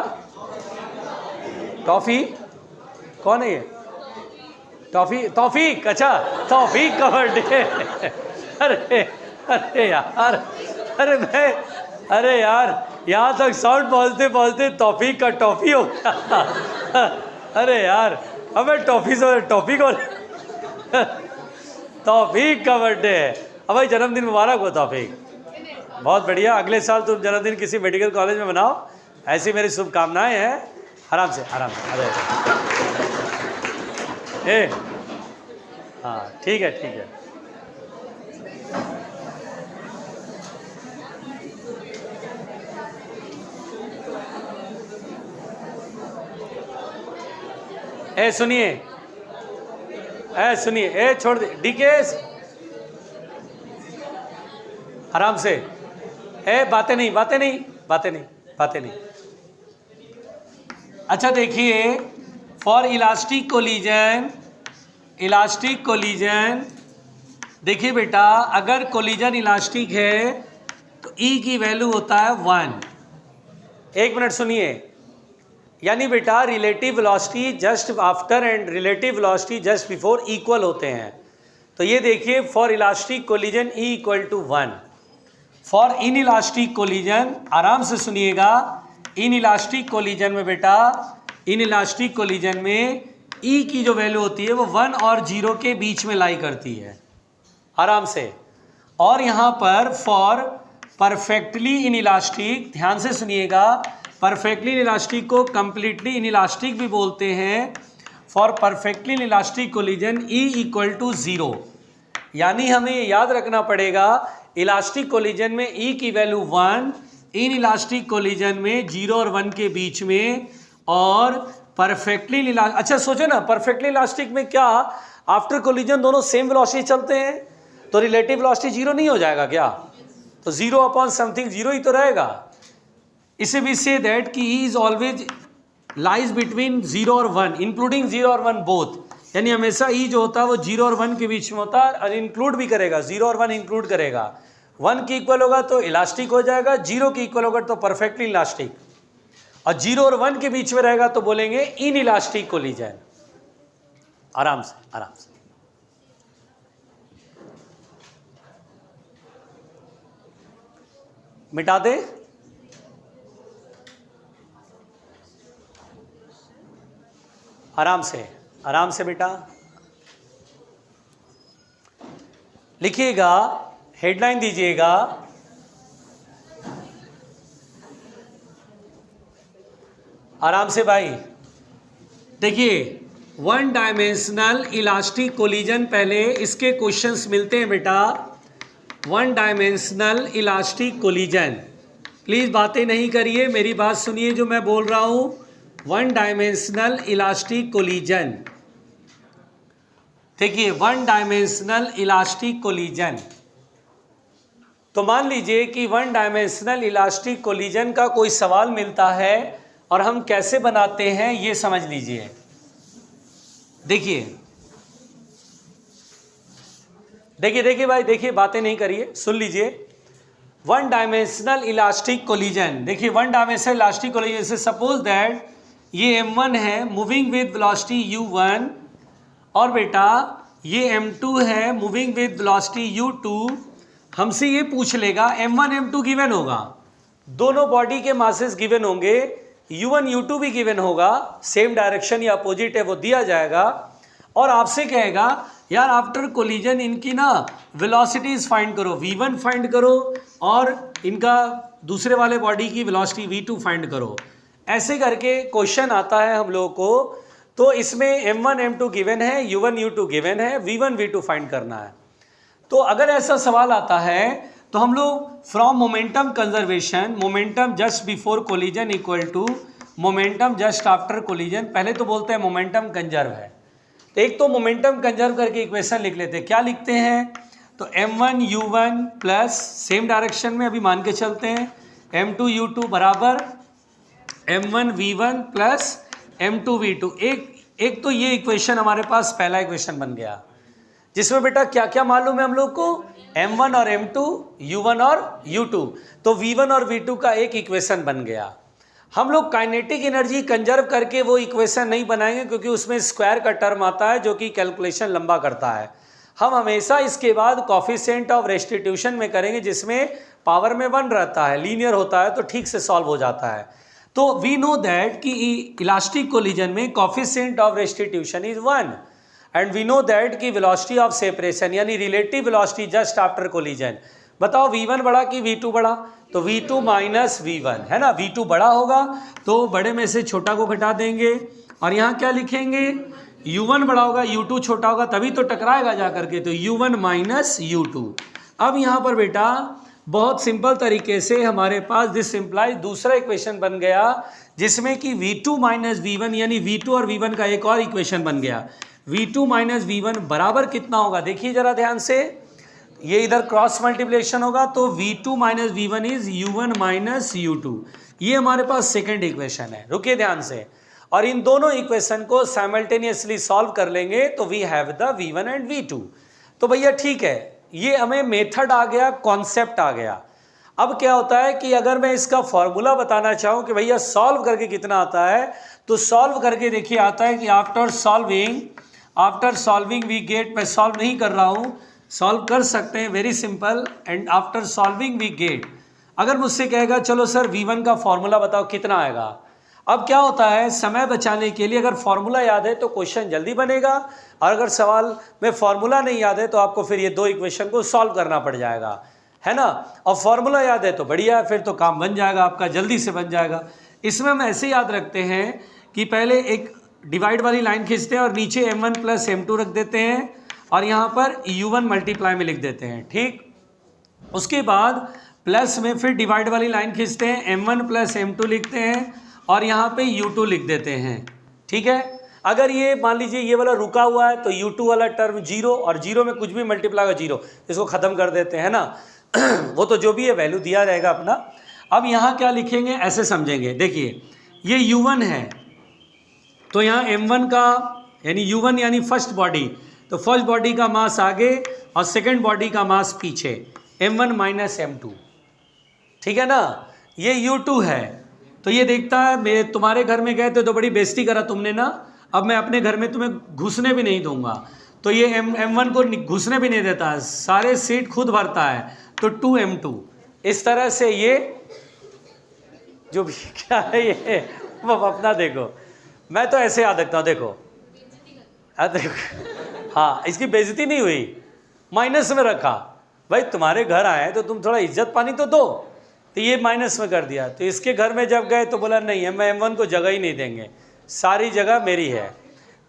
टॉफी कौन है ये? तौफीक, अच्छा तौफीक का बर्थडे। अरे अरे यार, अरे यार यहाँ तक साउंड पहुँचते पहुँचते तौफीक का टॉफी हो गया। अरे यार अब टॉफी से टॉफी को तौफीक का बर्थडे है। अब भाई जन्मदिन मुबारक हो तौफीक, बहुत बढ़िया। अगले साल तुम जन्मदिन किसी मेडिकल कॉलेज में बनाओ, ऐसी मेरी शुभकामनाएं हैं। आराम से आराम से। अरे हाँ ठीक है ठीक है। सुनिए, सुनिए, छोड़ दे डीकेस, आराम से। बातें नहीं। अच्छा देखिए, फॉर इलास्टिक कोलिजन, देखिए बेटा अगर कोलिजन इलास्टिक है तो ई की वैल्यू होता है 1। एक मिनट सुनिए, यानी बेटा relative velocity just after and relative velocity just before equal होते हैं। तो ये देखिए for elastic collision E equal to 1। For inelastic collision, आराम से सुनिएगा, इन इलास्टिक कोलिजन में बेटा, इन इलास्टिक कोलिजन में ई की जो वैल्यू होती है वो 1 और 0 के बीच में लाई करती है, आराम से। और यहाँ पर फॉर परफेक्टली इन इलास्टिक, ध्यान से सुनिएगा, परफेक्टली इन इलास्टिक को कंप्लीटली इन इलास्टिक भी बोलते हैं। For perfectly inelastic collision E equal to 0, यानी हमें याद रखना पड़ेगा इलास्टिक कोलिजन में ई की वैल्यू 1, इन इलास्टिक कोलिजन में 0 और 1 के बीच में, और परफेक्टली अच्छा सोचो ना, परफेक्टली इलास्टिक में क्या आफ्टर कोलिजन दोनों सेम वेलोसिटी चलते हैं, तो रिलेटिव वेलोसिटी 0 नहीं हो जाएगा क्या? तो 0 अपॉन समथिंग 0 ही तो रहेगा। इसे भी से दैट कि E is always lies between 0 और 1, इंक्लूडिंग 0 और 1 बोथ, यानी हमेशा ई जो होता है वो 0 और 1 के बीच में होता है, और इंक्लूड भी करेगा, 0 और 1 इंक्लूड करेगा। 1 की इक्वल होगा तो इलास्टिक हो जाएगा, 0 की इक्वल होगा तो परफेक्टली इलास्टिक, और 0 और 1 के बीच में रहेगा तो बोलेंगे इन इलास्टिक कोलिजन। आराम से आराम से। मिटा दे, आराम से बेटा लिखिएगा, हेडलाइन दीजिएगा, आराम से भाई। देखिए 1 डायमेंशनल इलास्टिक कोलिजन, पहले इसके क्वेश्चंस मिलते हैं बेटा। 1 डायमेंशनल इलास्टिक कोलिजन, प्लीज़ बातें नहीं करिए, मेरी बात सुनिए जो मैं बोल रहा हूँ। 1 डायमेंशनल इलास्टिक कोलिजन, देखिए 1 डायमेंशनल इलास्टिक कोलिजन, तो मान लीजिए कि वन डायमेंशनल इलास्टिक कोलिजन का कोई सवाल मिलता है और हम कैसे बनाते हैं ये समझ लीजिए। देखिए देखिए देखिए भाई, देखिए बातें नहीं करिए, सुन लीजिए। वन डायमेंशनल इलास्टिक कोलिजन, देखिए वन डायमेंशनल इलास्टिक कोलिजन से सपोज दैट ये m1 है मूविंग विद वेलोसिटी u1 और बेटा ये m2 है मूविंग विद वेलोसिटी u2। हमसे ये पूछ लेगा m1 m2 गिवन होगा, दोनों बॉडी के मासेस गिवन होंगे, u1 u2 भी गिवन होगा, सेम डायरेक्शन या अपोजिट है वो दिया जाएगा, और आपसे कहेगा यार आफ्टर कोलिजन इनकी ना वेलोसिटीज फाइंड करो, v1 फाइंड करो और इनका दूसरे वाले बॉडी की वेलोसिटी v2 फाइंड करो। ऐसे करके क्वेश्चन आता है हम लोगों को। तो इसमें m1 m2 गिवन है, u1 u2 गिवन है, v1 v2 फाइंड करना है। तो अगर ऐसा सवाल आता है तो हम लोग from momentum conservation, momentum just before collision equal to momentum just after collision, पहले तो बोलते हैं मोमेंटम कंजर्व है, तो एक तो मोमेंटम कंजर्व करके इक्वेशन लिख लेते हैं। क्या लिखते हैं? तो m1 u1 plus same direction में अभी मान के चलते हैं m2 u2 बराबर m1 v1 plus m2 v2। एक तो ये इक्वेशन हमारे पास पहला इक्वेशन बन गया, जिसमें बेटा क्या क्या मालूम है हम लोग को, m1 और m2, u1 और u2, तो v1 और v2 का एक इक्वेशन बन गया। हम लोग काइनेटिक एनर्जी कंजर्व करके वो इक्वेशन नहीं बनाएंगे क्योंकि उसमें स्क्वायर का टर्म आता है जो कि कैलकुलेशन लंबा करता है। हम हमेशा इसके बाद कोफिशिएंट ऑफ रेस्टिट्यूशन में करेंगे, जिसमें पावर में 1 रहता है, लीनियर होता है तो ठीक से सॉल्व हो जाता है। तो वी नो दैट कि इलास्टिक कोलिजन में coefficient of restitution is 1 and we know that कि वेलोसिटी ऑफ सेपरेशन यानी relative velocity just after collision, बताओ v1 बड़ा कि v2 बड़ा? तो v2 माइनस v1 है ना, v2 बड़ा होगा तो बड़े में से छोटा को घटा देंगे और यहाँ क्या लिखेंगे, u1 बड़ा होगा u2 छोटा होगा तभी तो टकराएगा जा करके, तो u1 माइनस u2। अब यहाँ पर बेटा बहुत सिंपल तरीके से हमारे पास दिस इम्प्लाइज दूसरा इक्वेशन बन गया, जिसमें कि v2 माइनस v1 यानी v2 और v1 का एक और इक्वेशन बन गया। v2 माइनस v1 बराबर कितना होगा, देखिए जरा ध्यान से, ये इधर क्रॉस मल्टीप्लिकेशन होगा तो v2 minus v1 is u1 minus u2। ये हमारे पास सेकेंड इक्वेशन है, रुकिए ध्यान से, और इन दोनों इक्वेशन को साइमल्टेनियसली सॉल्व कर लेंगे तो we have the v1 and v2। तो भैया ठीक है, ये हमें मेथड आ गया, कॉन्सेप्ट आ गया। अब क्या होता है कि अगर मैं इसका फॉर्मूला बताना चाहूँ कि भैया सॉल्व करके कितना आता है, तो सॉल्व करके देखिए आता है कि आफ्टर सॉल्विंग वी गेट, मैं सॉल्व नहीं कर रहा हूँ, सॉल्व कर सकते हैं, very simple, and after solving we get. अगर मुझसे कहेगा चलो सर v1 का फॉर्मूला बताओ कितना आएगा, अब क्या होता है समय बचाने के लिए अगर फॉर्मूला याद है तो क्वेश्चन जल्दी बनेगा, और अगर सवाल में फॉर्मूला नहीं याद है तो आपको फिर ये दो इक्वेशन को सॉल्व करना पड़ जाएगा, है ना। और फॉर्मूला याद है तो बढ़िया है, फिर तो काम बन जाएगा आपका, जल्दी से बन जाएगा। इसमें हम ऐसे याद रखते हैं कि पहले एक डिवाइड वाली लाइन खींचते हैं और नीचे m1 प्लस m2 रख देते हैं और यहाँ पर u1 मल्टीप्लाई में लिख देते हैं, ठीक। उसके बाद प्लस में फिर डिवाइड वाली लाइन खींचते हैं, m1 प्लस m2 लिखते हैं और यहाँ पे u2 लिख देते हैं, ठीक है। अगर ये मान लीजिए ये वाला रुका हुआ है तो u2 वाला टर्म 0, और 0 में कुछ भी मल्टीप्लाई होगा 0, इसको ख़त्म कर देते हैं ना वो तो जो भी है वैल्यू दिया जाएगा अपना। अब यहाँ क्या लिखेंगे ऐसे समझेंगे, देखिए ये u1 है तो यहाँ m1 का यानी u1 यानी फर्स्ट बॉडी, तो फर्स्ट बॉडी का मास आगे और सेकंड बॉडी का मास पीछे, m1 माइनस m2, ठीक है ना। ये u2 है तो ये देखता है मैं तुम्हारे घर में गए थे तो बड़ी बेइज्जती करा तुमने ना, अब मैं अपने घर में तुम्हें घुसने भी नहीं दूंगा, तो ये m1 को घुसने भी नहीं देता है, सारे सीट खुद भरता है, तो 2m2। इस तरह से ये जो भी क्या है ये वो अपना देखो, मैं तो ऐसे याद रखता हूँ, देखो हाँ इसकी बेइज्जती नहीं हुई, माइनस में रखा, भाई तुम्हारे घर आए तो तुम थोड़ा इज्जत पानी तो दो, तो ये माइनस में कर दिया। तो इसके घर में जब गए तो बोला नहीं हम m1 को जगह ही नहीं देंगे, सारी जगह मेरी है।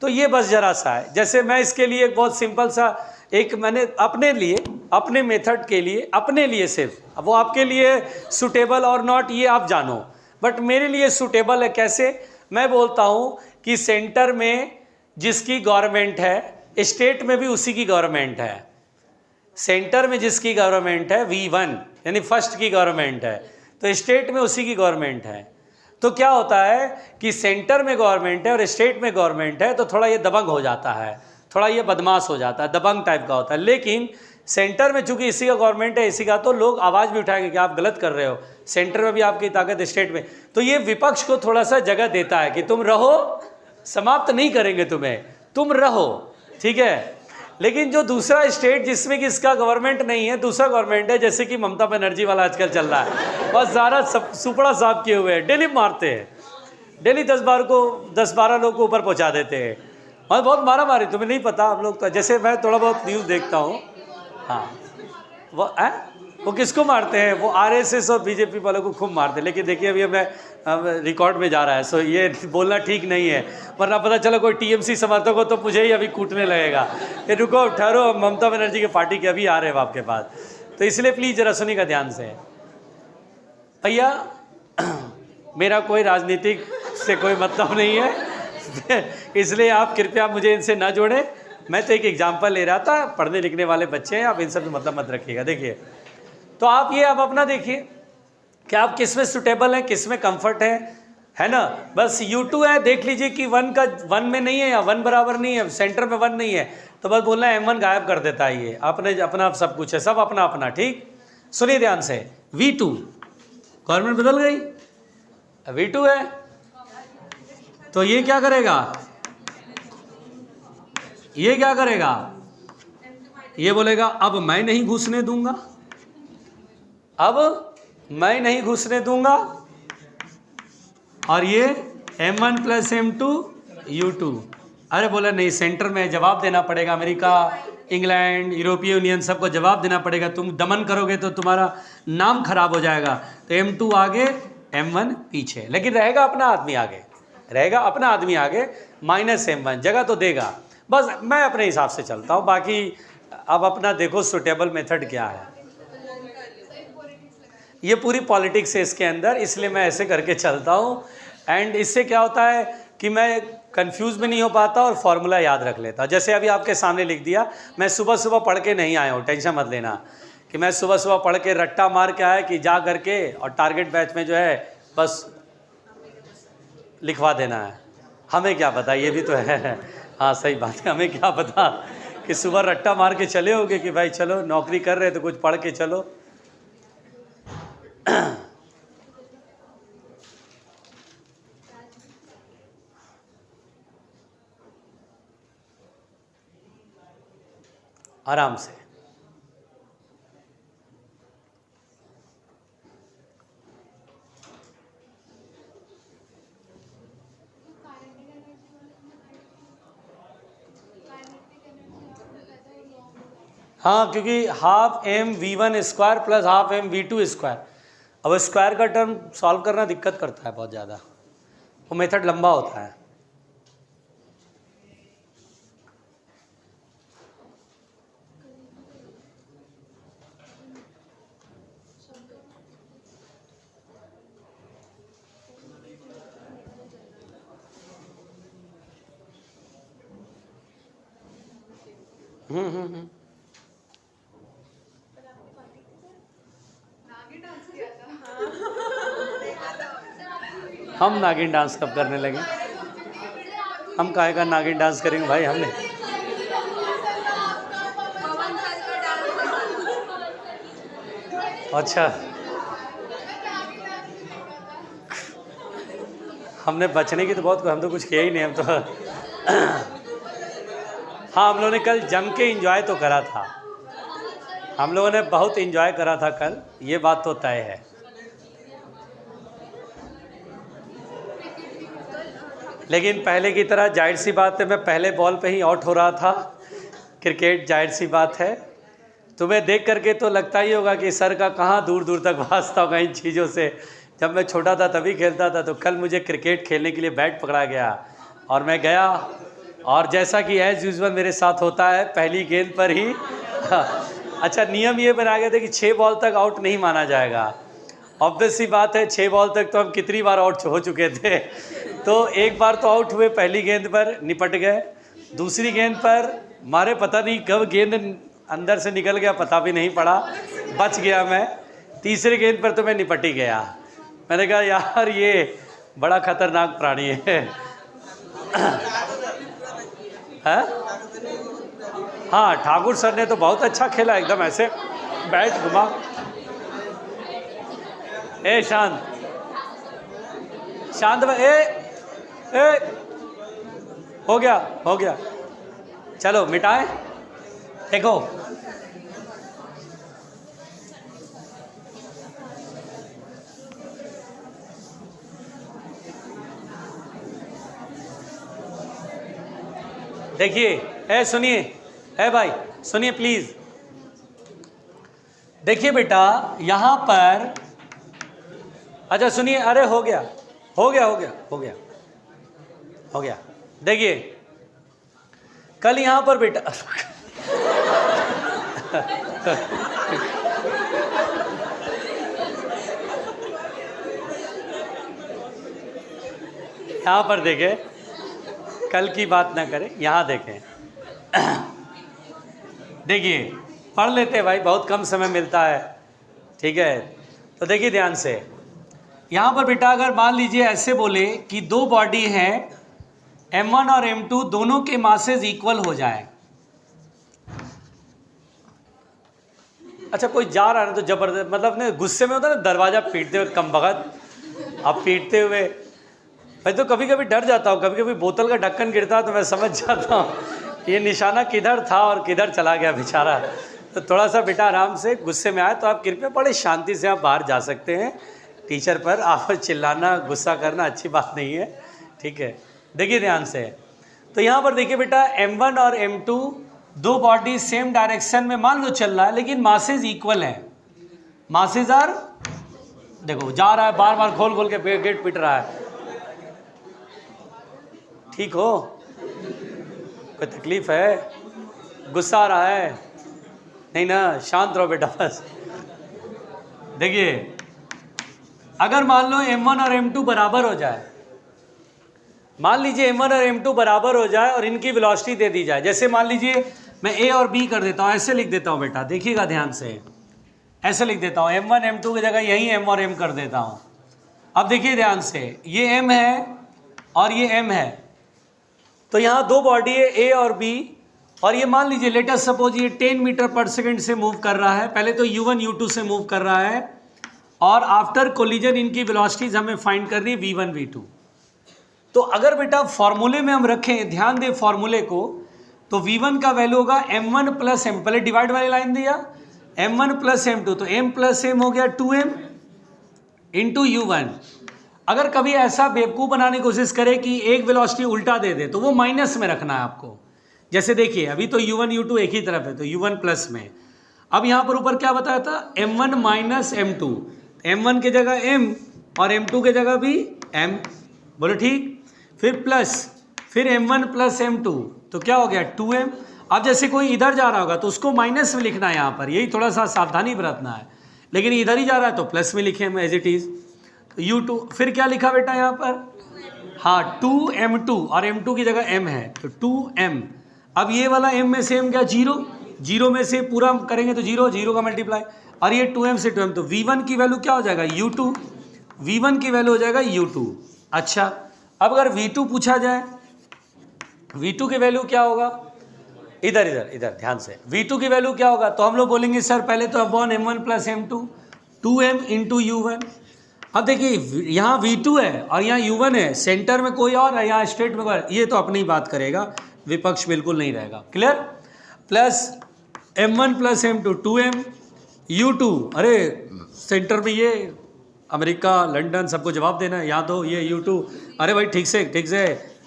तो ये बस जरा सा है, जैसे मैं इसके लिए एक बहुत सिंपल सा एक मैंने अपने लिए, अपने मेथड के लिए, अपने लिए सिर्फ, अब वो आपके लिए सूटेबल और नॉट ये आप जानो, बट मेरे लिए सूटेबल है। कैसे? मैं बोलता हूँ कि सेंटर में जिसकी गवर्नमेंट है, स्टेट में भी उसी की गवर्नमेंट है, सेंटर में जिसकी गवर्नमेंट है V1 यानी फर्स्ट की गवर्नमेंट है, तो स्टेट में उसी की गवर्नमेंट है। तो क्या होता है कि सेंटर में गवर्नमेंट है और स्टेट में गवर्नमेंट है, तो थोड़ा ये दबंग हो जाता है, थोड़ा ये बदमाश हो जाता है, दबंग टाइप का होता है। लेकिन सेंटर में चूंकि इसी का गवर्नमेंट है, इसी का, तो लोग आवाज़ भी उठाएंगे कि आप गलत कर रहे हो, सेंटर में भी आपकी ताकत, स्टेट में। तो ये विपक्ष को थोड़ा सा जगह देता है कि तुम रहो, समाप्त नहीं करेंगे तुम्हें, तुम रहो, ठीक है। लेकिन जो दूसरा स्टेट जिसमें कि इसका गवर्नमेंट नहीं है, दूसरा गवर्नमेंट है, जैसे कि ममता बनर्जी वाला आजकल चल रहा है, बस सारा सुपड़ा साफ किए हुए हैं, डेली मारते हैं, डेली 10-12 लोग को ऊपर पहुंचा देते हैं, और बहुत मारा मारी, तुम्हें नहीं पता। हम लोग तो जैसे मैं थोड़ा बहुत न्यूज़ देखता हूँ, हाँ, वो किसको मारते हैं, वो RSS और BJP वालों को खूब मारते हैं। लेकिन देखिए अभी मैं रिकॉर्ड में जा रहा है, सो ये बोलना ठीक नहीं है, वरना पता चला कोई TMC समर्थक हो तो मुझे ही अभी कूटने लगेगा कि रुको ठहरो, ममता बनर्जी की पार्टी के अभी आ रहे हैं आपके पास। तो इसलिए प्लीज़ जरा सुनिएगा ध्यान से। भैया मेरा कोई राजनीतिक से कोई मतलब नहीं है इसलिए आप कृपया मुझे इनसे ना जोड़ें। मैं तो एक एग्जाम्पल ले रहा था, पढ़ने लिखने वाले बच्चे हैं, आप इन सब मतलब मत रखिएगा। देखिए, तो आप ये आप अपना देखिए कि आप किस में सुटेबल हैं, किस में कंफर्ट है ना। बस U2 है, देख लीजिए कि 1 में नहीं है या 1 बराबर नहीं है, सेंटर में 1 नहीं है, तो बस बोलना है M1 गायब कर देता है। ये अपना सब कुछ है, सब अपना अपना। ठीक, सुनिए ध्यान से। V2 गवर्नमेंट बदल गई, V2 है, तो ये क्या करेगा, ये क्या करेगा, ये बोलेगा अब मैं नहीं घुसने दूंगा, अब मैं नहीं घुसने दूंगा, और ये M1 + M2 U2। अरे बोला नहीं, सेंटर में जवाब देना पड़ेगा, अमेरिका, इंग्लैंड, यूरोपीय यूनियन सबको जवाब देना पड़ेगा। तुम दमन करोगे तो तुम्हारा नाम खराब हो जाएगा। तो M2 आगे, M1 पीछे, लेकिन रहेगा अपना आदमी आगे, रहेगा अपना आदमी आगे, -M1 जगह तो देगा। बस मैं अपने हिसाब से चलता हूँ, बाकी अब अपना देखो सुटेबल मेथड क्या है। ये पूरी पॉलिटिक्स है इसके अंदर, इसलिए मैं ऐसे करके चलता हूँ। एंड इससे क्या होता है कि मैं कंफ्यूज भी नहीं हो पाता और फॉर्मूला याद रख लेता। जैसे अभी आपके सामने लिख दिया, मैं सुबह सुबह पढ़ के नहीं आया हूँ, टेंशन मत लेना कि मैं सुबह सुबह पढ़ के रट्टा मार के आया कि जा करके और टारगेट बैच में जो है बस लिखवा देना है। हमें क्या पता, ये भी तो है, हाँ सही बात है, हमें क्या पता कि सुबह रट्टा मार के चले होगे कि भाई चलो नौकरी कर रहे तो कुछ पढ़ के चलो। आराम से। हाँ, क्योंकि ½ mv1² + ½ mv2²। अब स्क्वायर का टर्म सॉल्व करना दिक्कत करता है बहुत ज़्यादा, वो मेथड लंबा होता है। हम नागिन डांस कब करने लगे? हम काहे का नागिन डांस करेंगे भाई? हमने अच्छा, हमने बचने की तो बहुत, हम तो कुछ किया ही नहीं, हम तो हाँ, हम लोगों ने कल जम के एंजॉय तो करा था, हम लोगों ने बहुत एंजॉय करा था कल, ये बात तो तय है। लेकिन पहले की तरह जाहिर सी बात है, मैं पहले बॉल पे ही आउट हो रहा था। क्रिकेट जाहिर सी बात है, तुम्हें देख करके तो लगता ही होगा कि सर का कहाँ दूर दूर तक वास्ता होगा इन चीज़ों से। जब मैं छोटा था तभी खेलता था, तो कल मुझे क्रिकेट खेलने के लिए बैट पकड़ा गया और मैं गया, और जैसा कि एज़ यूजुअल मेरे साथ होता है, पहली गेंद पर ही अच्छा, नियम ये बनाया गया था कि 6 बॉल तक आउट नहीं माना जाएगा। ऑब्वियस सी बात है, 6 बॉल तक तो हम कितनी बार आउट हो चुके थे। तो एक बार तो आउट हुए, पहली गेंद पर निपट गए। दूसरी गेंद पर मारे पता नहीं कब गेंद अंदर से निकल गया, पता भी नहीं पड़ा, बच गया मैं। तीसरे गेंद पर तो मैं निपट ही गया। मैंने कहा यार ये बड़ा खतरनाक प्राणी है। हाँ, ठाकुर सर ने तो बहुत अच्छा खेला, एकदम ऐसे बैट घुमा। ए शांत शांत भाई, ए हो गया, चलो मिटाए। देखो देखिए, ए सुनिए, ए भाई सुनिए प्लीज। देखिए बेटा यहां पर, अच्छा सुनिए, अरे हो गया। देखिए कल यहां पर बेटा यहां पर देखें, कल की बात ना करें, यहां देखें। देखिए पढ़ लेते भाई, बहुत कम समय मिलता है, ठीक है। तो देखिए ध्यान से, यहाँ पर बेटा अगर मान लीजिए ऐसे बोले कि दो बॉडी हैं M1 और M2, दोनों के मासेस इक्वल हो जाए। अच्छा कोई जा रहा है ना तो जबरदस्त, मतलब ने गुस्से में होता है ना, दरवाजा पीटते हुए कम भगत, अब पीटते हुए। मैं तो कभी कभी डर जाता हूँ, कभी कभी बोतल का ढक्कन गिरता है तो मैं समझ जाता हूँ ये निशाना किधर था और किधर चला गया बेचारा। तो थोड़ा सा बेटा आराम से, गुस्से में आए तो आप कृपया बड़े शांति से आप बाहर जा सकते हैं। टीचर पर आप चिल्लाना, गुस्सा करना अच्छी बात नहीं है, ठीक है। देखिए ध्यान से, तो यहाँ पर देखिए बेटा M1 और M2 दो बॉडी सेम डायरेक्शन में मान लो चल रहा है, लेकिन मासेज इक्वल है। मासेज आर, देखो जा रहा है, बार बार खोल खोल के गेट पिट रहा है। ठीक हो, कोई तकलीफ है, गुस्सा आ रहा है? नहीं ना, शांत रहो बेटा बस। देखिए अगर मान लो M1 और M2 बराबर हो जाए, मान लीजिए M1 और M2 बराबर हो जाए और इनकी वेलोसिटी दे दी जाए। जैसे मान लीजिए मैं A और B कर देता हूँ, ऐसे लिख देता हूँ बेटा, देखिएगा ध्यान से, ऐसे लिख देता हूँ, M1 M2 की जगह यही M और M कर देता हूँ। अब देखिए ध्यान से, ये M है और ये M है, तो यहाँ दो बॉडी है A और B, और ये मान लीजिए लेट अस सपोज ये 10 मीटर पर सेकंड से मूव कर रहा है। पहले तो U1 U2 से मूव कर रहा है, और आफ्टर कोलिजन इनकी वेलोसिटीज हमें फाइंड करनी है V1 V2। तो अगर बेटा फॉर्मूले में हम रखें, ध्यान दें फॉर्मूले को, तो V1 का वैल्यू होगा M1 प्लस M, पहले डिवाइड वाली लाइन दिया, M1 प्लस M2, तो M प्लस M हो गया 2M इंटू U1। अगर कभी ऐसा बेवकूफ़ बनाने की कोशिश करे कि एक वेलोसिटी उल्टा दे दे, तो वो माइनस में रखना है आपको। जैसे देखिए अभी तो U1 U2 एक ही तरफ है, तो U1 प्लस में। अब यहाँ पर ऊपर क्या बताया था, M1 माइनस M2, M1 की जगह M और M2 की जगह भी M, बोलो ठीक। फिर प्लस, फिर M1 प्लस M2, तो क्या हो गया 2M। अब जैसे कोई इधर जा रहा होगा तो उसको माइनस में लिखना है यहाँ पर, यही थोड़ा सा सावधानी बरतना है। लेकिन इधर ही जा रहा है तो प्लस में लिखे हम एज इट इज़। तो U2 फिर क्या लिखा बेटा यहाँ पर, हाँ 2M2, और M2 की जगह M है तो 2M। अब ये वाला M में से M क्या, 0, 0 में से पूरा करेंगे तो 0, 0 का मल्टीप्लाई, और ये 2M से 2M, तो V1 की वैल्यू क्या हो जाएगा U2, V1 की वैल्यू हो जाएगा U2। अच्छा अब अगर V2 पूछा जाए, V2 की वैल्यू क्या होगा, इधर इधर इधर ध्यान से, V2 की वैल्यू क्या होगा, तो हम लोग बोलेंगे सर पहले तो upon M1 plus M2, 2M into U1। अब देखिए यहाँ V2 है और यहाँ U1 है, सेंटर में कोई और है, यहाँ स्ट्रेट में कोई, ये तो अपनी बात करेगा, विपक्ष बिल्कुल नहीं रहेगा, clear. Plus M1 plus M2 2M U2, अरे सेंटर में ये अमेरिका लंदन सबको जवाब देना है, यहाँ तो ये U2, अरे भाई ठीक से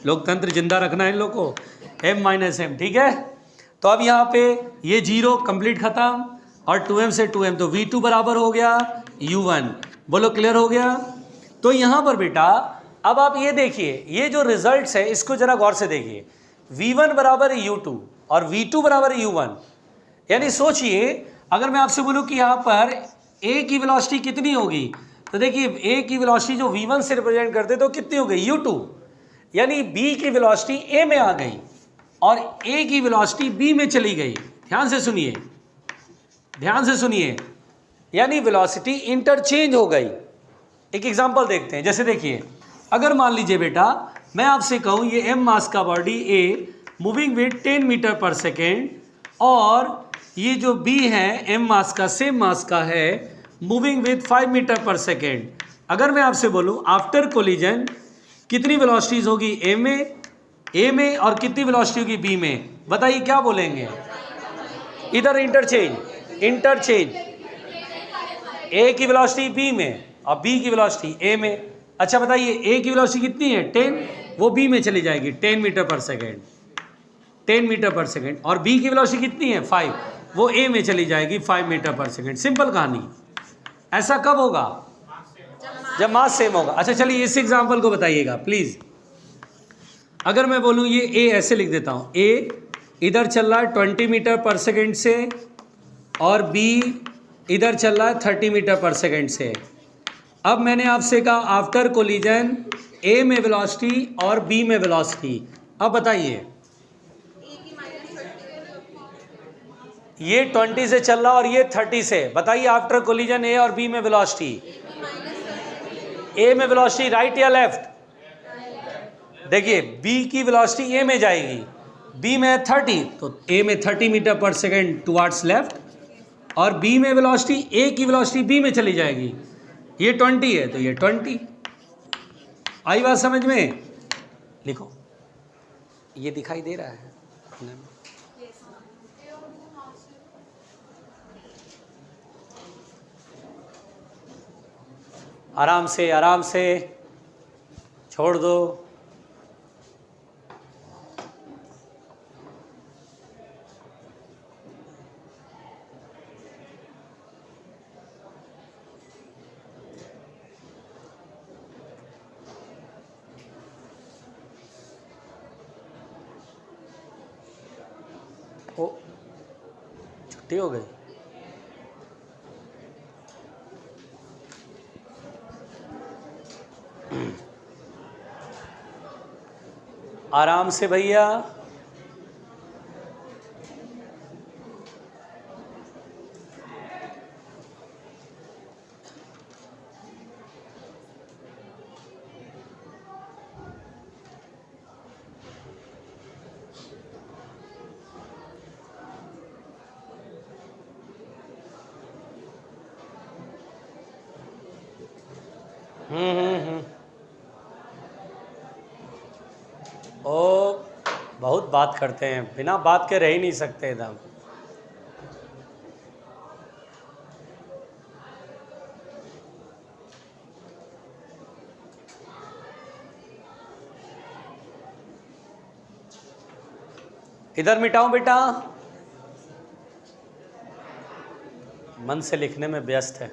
लोकतंत्र जिंदा रखना है इन लोग को, M माइनस M, ठीक है। तो अब यहाँ पे ये 0 कंप्लीट खत्म, और 2M से 2M, तो V2 बराबर हो गया U1, बोलो क्लियर हो गया। तो यहाँ पर बेटा अब आप ये देखिए, ये जो रिजल्ट्स है इसको जरा गौर से देखिए, V1 बराबर है U2 और V2 बराबर है U1। यानी सोचिए अगर मैं आपसे बोलूँ कि यहाँ पर A की वेलोसिटी कितनी होगी, तो देखिए A की वेलोसिटी जो V1 से रिप्रेजेंट करते तो कितनी हो गई U2, यानी B की वेलोसिटी A में आ गई और A की वेलोसिटी B में चली गई। ध्यान से सुनिए, ध्यान से सुनिए, यानी वेलोसिटी इंटरचेंज हो गई। एक एग्जांपल देखते हैं, जैसे देखिए, अगर मान लीजिए बेटा मैं आपसे कहूँ ये m मास का body A moving with 10 metre पर सेकेंड, और ये जो B है m मास का, सेम मास का है, मूविंग विद 5 मीटर पर सेकेंड। अगर मैं आपसे बोलूँ आफ्टर कोलिजन कितनी वेलोसिटीज होगी A में और कितनी वेलोसिटी होगी B में, बताइए क्या बोलेंगे? इधर इंटरचेंज A की वेलोसिटी B में और B की वेलोसिटी A में। अच्छा बताइए A की वेलोसिटी कितनी है 10, वो B में चली जाएगी 10 मीटर पर सेकेंड, 10 मीटर पर सेकेंड, और B की वेलोसिटी कितनी है 5, वो A में चली जाएगी 5 मीटर पर सेकेंड। सिंपल कहानी। ऐसा कब होगा? जब मास सेम होगा। अच्छा चलिए इस एग्जांपल को बताइएगा प्लीज। अगर मैं बोलूँ ये A ऐसे लिख देता हूँ, A इधर चल रहा है 20 मीटर पर सेकेंड से और B इधर चल रहा है 30 मीटर पर सेकेंड से। अब मैंने आपसे कहा आफ्टर कोलिजन A में वेलोसिटी और B में वेलोसिटी। अब बताइए ये 20 से चल रहा और ये 30 से, बताइए आफ्टर कोलिजन A और B में वेलोसिटी, A में वेलोसिटी राइट या लेफ्ट? देखिए B की वेलोसिटी A में जाएगी, B में 30, तो A में 30 मीटर पर सेकेंड टुवार्ड्स लेफ्ट, और B में वेलोसिटी A की वेलोसिटी B में चली जाएगी। ये 20 है तो ये 20। आई बात समझ में? लिखो, ये दिखाई दे रहा है? आराम से छोड़ दो। ओ छुट्टी हो गई। आराम से भैया। ओ बहुत बात करते हैं, बिना बात के रह ही नहीं सकते एकदम। इधर मिटाऊं बेटा? मन से लिखने में व्यस्त है।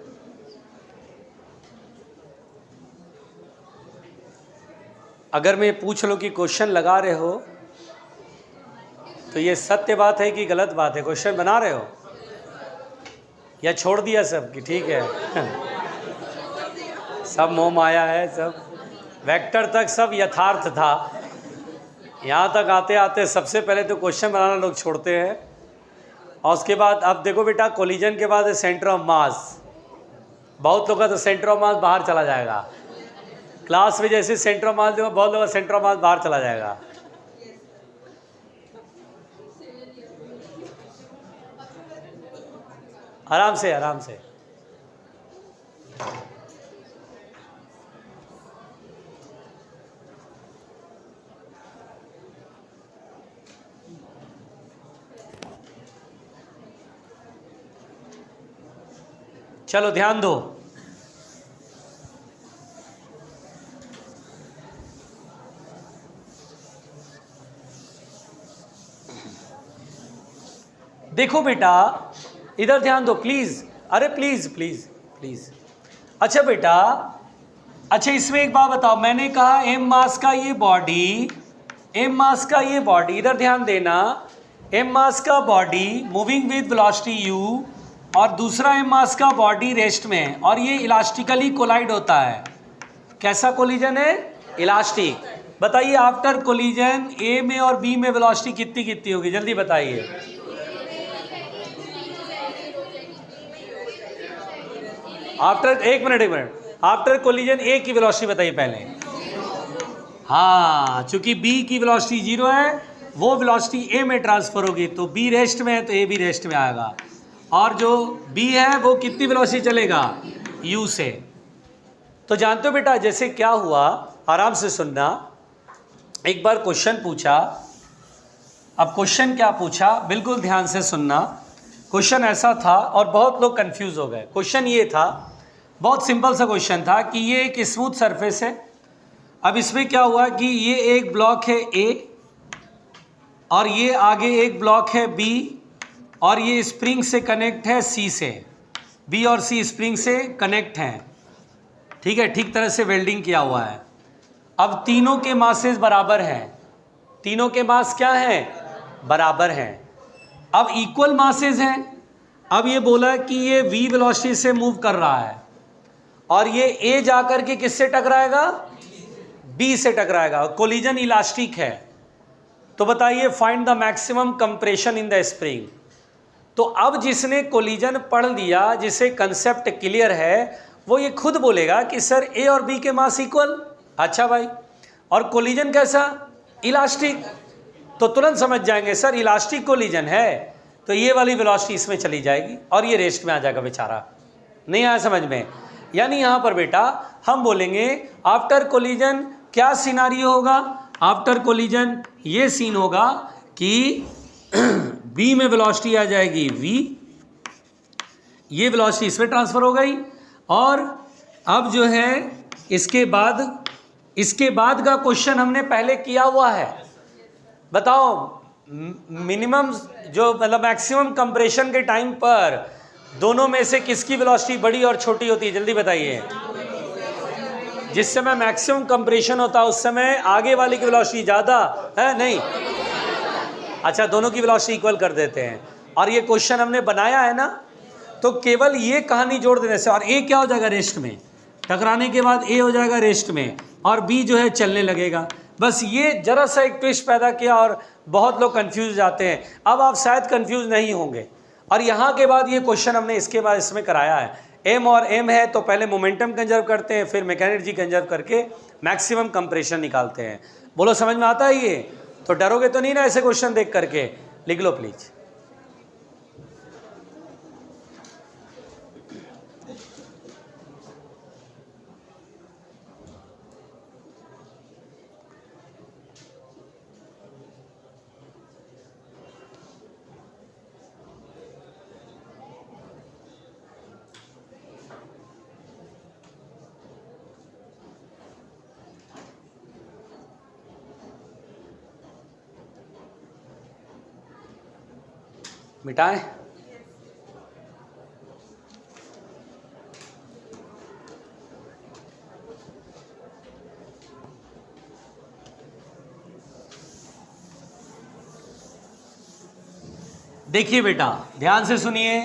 अगर मैं पूछ लो कि क्वेश्चन लगा रहे हो तो ये सत्य बात है कि गलत बात है? क्वेश्चन बना रहे हो या छोड़ दिया सब कि ठीक है? सब मोह माया है, सब वेक्टर तक सब यथार्थ था। यहाँ तक आते आते सबसे पहले तो क्वेश्चन बनाना लोग छोड़ते हैं, और उसके बाद अब देखो बेटा कोलिजन के बाद सेंटर ऑफ मास, बहुत लोगों का तो सेंटर ऑफ मास बाहर चला जाएगा। क्लास में जैसे सेंटर ऑफ मास देखो, बहुत लोगों का सेंटर ऑफ मास बाहर चला जाएगा। आराम से चलो ध्यान दो। देखो बेटा इधर ध्यान दो प्लीज। अरे प्लीज। अच्छा बेटा, अच्छा इसमें एक बात बताओ, मैंने कहा m मास का ये बॉडी, इधर ध्यान देना, m मास का body moving with velocity u और दूसरा m मास का बॉडी रेस्ट में है, और ये इलास्टिकली कोलाइड होता है। कैसा कोलिजन है? इलास्टिक। बताइए आफ्टर कोलिजन A में और B में वेलोसिटी कितनी होगी? जल्दी बताइए। आफ्टर, एक मिनट, आफ्टर कोलिजन ए की वेलोसिटी बताइए पहले। हाँ, चूंकि बी की वेलोसिटी 0 है, वो वेलोसिटी ए में ट्रांसफर होगी, तो बी रेस्ट में है तो ए भी रेस्ट में आएगा। और जो बी है वो कितनी वेलोसिटी चलेगा, यू से। तो जानते हो बेटा जैसे क्या हुआ, आराम से सुनना। एक बार क्वेश्चन पूछा, अब क्वेश्चन क्या पूछा बिल्कुल ध्यान से सुनना। क्वेश्चन ऐसा था और बहुत लोग कंफ्यूज हो गए। क्वेश्चन ये था, बहुत सिंपल सा क्वेश्चन था कि ये एक स्मूथ सरफेस है। अब इसमें क्या हुआ कि ये एक ब्लॉक है ए, और ये आगे एक ब्लॉक है बी, और ये स्प्रिंग से कनेक्ट है सी से। बी और सी स्प्रिंग से कनेक्ट हैं, ठीक है, ठीक तरह से वेल्डिंग किया हुआ है। अब तीनों के मासेस बराबर हैं, तीनों के मास क्या हैं, बराबर हैं। अब इक्वल मासेस हैं। अब ये बोला कि ये v वेलोसिटी से मूव कर रहा है, और ये a जाकर के किससे टकराएगा, b से टकराएगा। कोलिजन इलास्टिक है। तो बताइए find the maximum compression in the spring. तो अब जिसने कोलिजन पढ़ लिया, जिसे कंसेप्ट क्लियर है, वो ये खुद बोलेगा कि सर ए और बी के मास इक्वल। अच्छा भाई, और कोलिजन कैसा, इलास्टिक। तो तुरंत समझ जाएंगे सर इलास्टिक कोलिजन है, तो ये वाली वेलोसिटी इसमें चली जाएगी और ये रेस्ट में आ जाएगा बेचारा। नहीं आया समझ में? यानी यहाँ पर बेटा हम बोलेंगे आफ्टर कोलिजन क्या सिनारियो होगा, आफ्टर कोलिजन ये सीन होगा कि बी में वेलोसिटी आ जाएगी v, ये वेलोसिटी इसमें ट्रांसफर हो गई। और अब जो है इसके बाद का क्वेश्चन हमने पहले किया हुआ है। बताओ मिनिमम जो मतलब मैक्सिमम कंप्रेशन के टाइम पर दोनों में से किसकी वेलोसिटी बड़ी और छोटी होती है, जल्दी बताइए। जिस समय मैक्सिमम कंप्रेशन होता है उस समय आगे वाले की वेलोसिटी ज़्यादा है, नहीं? अच्छा, दोनों की वेलोसिटी इक्वल कर देते हैं। और ये क्वेश्चन हमने बनाया है ना, तो केवल ये कहानी जोड़ देने से, और ए क्या हो जाएगा, रेस्ट में। टकराने के बाद ए हो जाएगा रेस्ट में, और बी जो है चलने लगेगा। बस ये जरा सा एक ट्विस्ट पैदा किया और बहुत लोग कंफ्यूज जाते हैं। अब आप शायद कंफ्यूज नहीं होंगे। और यहाँ के बाद ये क्वेश्चन हमने इसके बाद इसमें कराया है। एम और एम है तो पहले मोमेंटम कंजर्व करते हैं, फिर मैकेनिकल एनर्जी कंजर्व करके मैक्सिमम कंप्रेशन निकालते हैं। बोलो समझ में आता है ये? तो डरोगे तो नहीं ना ऐसे क्वेश्चन देख करके? लिख लो प्लीज। मिटाएं? देखिए बेटा ध्यान से सुनिए,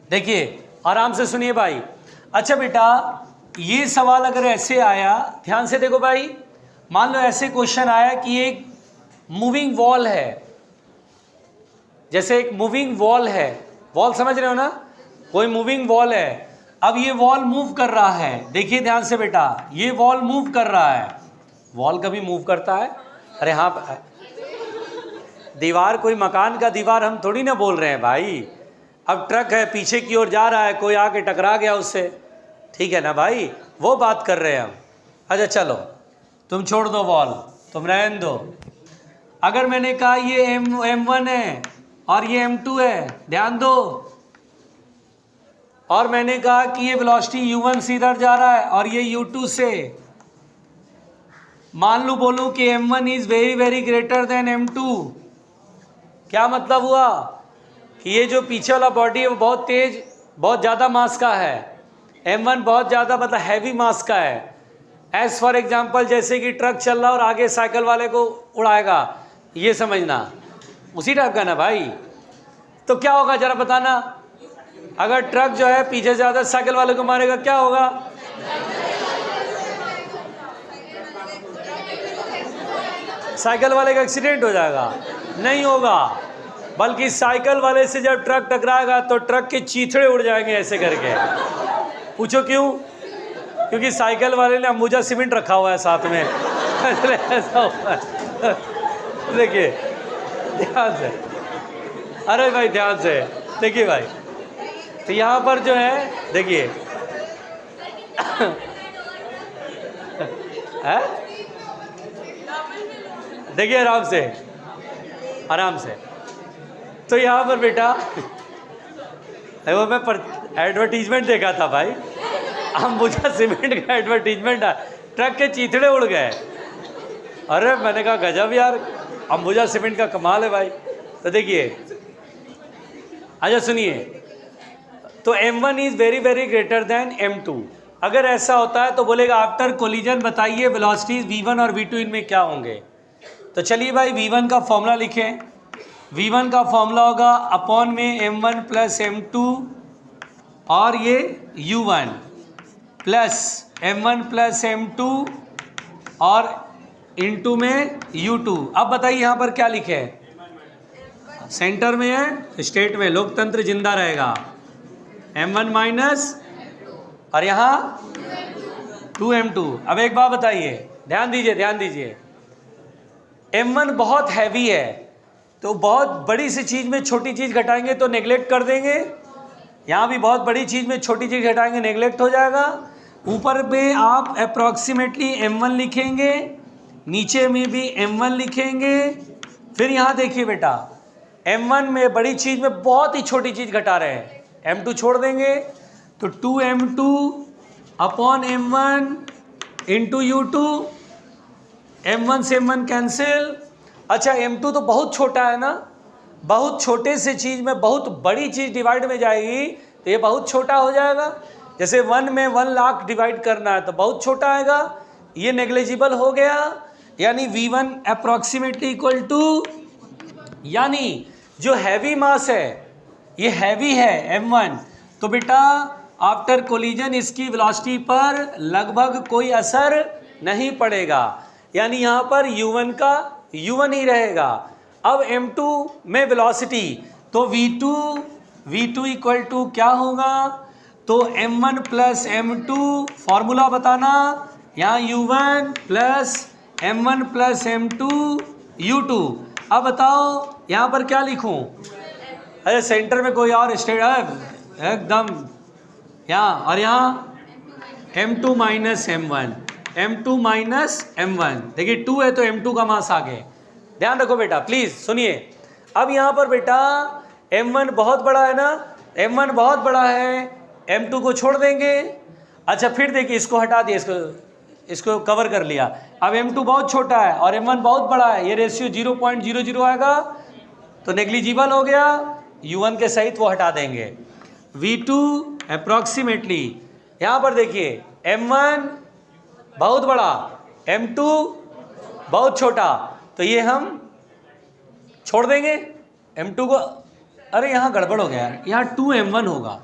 देखिए आराम से सुनिए भाई। अच्छा बेटा, ये सवाल अगर ऐसे आया, ध्यान से देखो भाई, मान लो ऐसे क्वेश्चन आया कि एक मूविंग वॉल है, जैसे एक मूविंग वॉल है, वॉल समझ रहे हो ना, कोई मूविंग वॉल है। अब ये वॉल मूव कर रहा है, देखिए ध्यान से बेटा, ये वॉल मूव कर रहा है। वॉल कभी मूव करता है? अरे हाँ, दीवार कोई मकान का दीवार हम थोड़ी ना बोल रहे हैं भाई। अब ट्रक है पीछे की ओर जा रहा है, कोई आके टकरा गया उससे, ठीक है ना भाई, वो बात कर रहे हैं हम। अच्छा चलो तुम छोड़ दो वॉल, तुम रहने दो। अगर मैंने कहा ये M1 है और ये M2 है, ध्यान दो, और मैंने कहा कि ये वेलोसिटी U1 से इधर जा रहा है और ये U2 से, मान लो बोलूं कि M1 is very very greater than M2, क्या मतलब हुआ कि ये जो पीछे वाला बॉडी है वो बहुत तेज, बहुत ज़्यादा मास का है। M1 बहुत ज़्यादा मतलब हैवी मास का है। एज फॉर एग्जाम्पल जैसे कि ट्रक चल रहा और आगे साइकिल वाले को उड़ाएगा, ये समझना, उसी टाइप का ना भाई। तो क्या होगा जरा बताना, अगर ट्रक जो है पीछे से ज़्यादा साइकिल वाले को मारेगा क्या होगा? साइकिल वाले का एक्सीडेंट हो जाएगा? नहीं होगा। बल्कि साइकिल वाले से जब ट्रक टकराएगा तो ट्रक के चीथड़े उड़ जाएंगे ऐसे करके। पूछो क्यों? क्योंकि साइकिल वाले ने अंबुजा सीमेंट रखा हुआ है साथ में। ऐसा हुआ है। देखिए ध्यान से, अरे भाई ध्यान से देखिए भाई, तो यहाँ पर जो है देखिए है, देखिए आराम से आराम से। तो यहाँ पर बेटा वो मैं एडवर्टीजमेंट देखा था भाई, अंबुजा सीमेंट का एडवर्टीजमेंट है, ट्रक के चीथड़े उड़ गए। अरे मैंने कहा गजब यार, अंबुजा सीमेंट का कमाल है भाई। तो देखिए अच्छा सुनिए, तो M1 is very very greater than M2। अगर ऐसा होता है तो बोलेगा आफ्टर कोलिजन बताइए वेलोसिटीज V1 और V2 इनमें क्या होंगे। तो चलिए भाई V1 का फॉर्मूला लिखें। V1 का फॉर्मूला होगा अपॉन में M1 प्लस M2 और ये U1 plus M1 plus M2 और इनटू में U2। अब बताइए यहाँ पर क्या लिखे हैं? सेंटर में है, स्टेट में लोकतंत्र जिंदा रहेगा। M1 माइनस और यहाँ 2M2। अब एक बात बताइए, ध्यान दीजिए ध्यान दीजिए, M1 बहुत हैवी है, तो बहुत बड़ी सी चीज़ में छोटी चीज़ घटाएंगे तो नेगलेक्ट कर देंगे। यहाँ भी बहुत बड़ी चीज़ में छोटी चीज़ घटाएंगे, नेगलेक्ट हो जाएगा। ऊपर में आप अप्रॉक्सीमेटली M1 लिखेंगे, नीचे में भी M1 लिखेंगे। फिर यहाँ देखिए बेटा, M1 में बड़ी चीज़ में बहुत ही छोटी चीज़ घटा रहे हैं, M2 छोड़ देंगे तो 2M2 upon M1 into U2। M1 से M1 कैंसिल। अच्छा M2 तो बहुत छोटा है ना, बहुत छोटे से चीज़ में बहुत बड़ी चीज़ डिवाइड में जाएगी तो ये बहुत छोटा हो जाएगा। जैसे 1 में 1 लाख डिवाइड करना है तो बहुत छोटा आएगा, ये नेग्लिजिबल हो गया। यानी V1 अप्रॉक्सीमेटली इक्वल टू, यानी जो हैवी मास है ये हैवी है M1, तो बेटा आफ्टर कोलिजन इसकी वेलोसिटी पर लगभग कोई असर नहीं पड़ेगा, यानी यहाँ पर U1 का U1 ही रहेगा। अब M2 में वेलोसिटी, तो V2 इक्वल टू क्या होगा? तो M1 प्लस M2, फॉर्मूला बताना, यहाँ U1 plus M1 plus M2 U2। अब बताओ यहाँ पर क्या लिखूँ? अरे सेंटर में कोई और स्टेट है एकदम यहाँ, और यहाँ M2 minus M1, M2 minus M1। देखिए 2 है तो M2 का मास आगे। ध्यान रखो बेटा प्लीज़ सुनिए। अब यहाँ पर बेटा M1 बहुत बड़ा है ना, M1 बहुत बड़ा है, M2 को छोड़ देंगे। अच्छा फिर देखिए इसको हटा दिया, इसको कवर कर लिया। अब M2 बहुत छोटा है और M1 बहुत बड़ा है, ये रेशियो 0.00 आएगा तो नेग्लिजिबल हो गया, U1 के सहित वो हटा देंगे। V2 अप्रॉक्सीमेटली, यहाँ पर देखिए M1 बहुत बड़ा, M2 बहुत छोटा, तो ये हम छोड़ देंगे M2 को। अरे यहाँ गड़बड़ हो गया, यहाँ 2M1 होगा।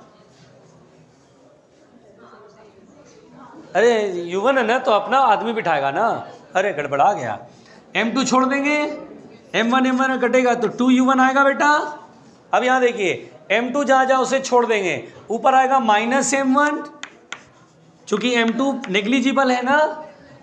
अरे U1 है ना तो अपना आदमी बिठाएगा ना, अरे गड़बड़ा गया। M2 छोड़ देंगे, M1 कटेगा तो 2U1 आएगा बेटा। अब यहाँ देखिए M2 जहाँ जहाँ उसे छोड़ देंगे, ऊपर आएगा माइनस M1, चूँकि M2 नेग्लिजिबल है ना,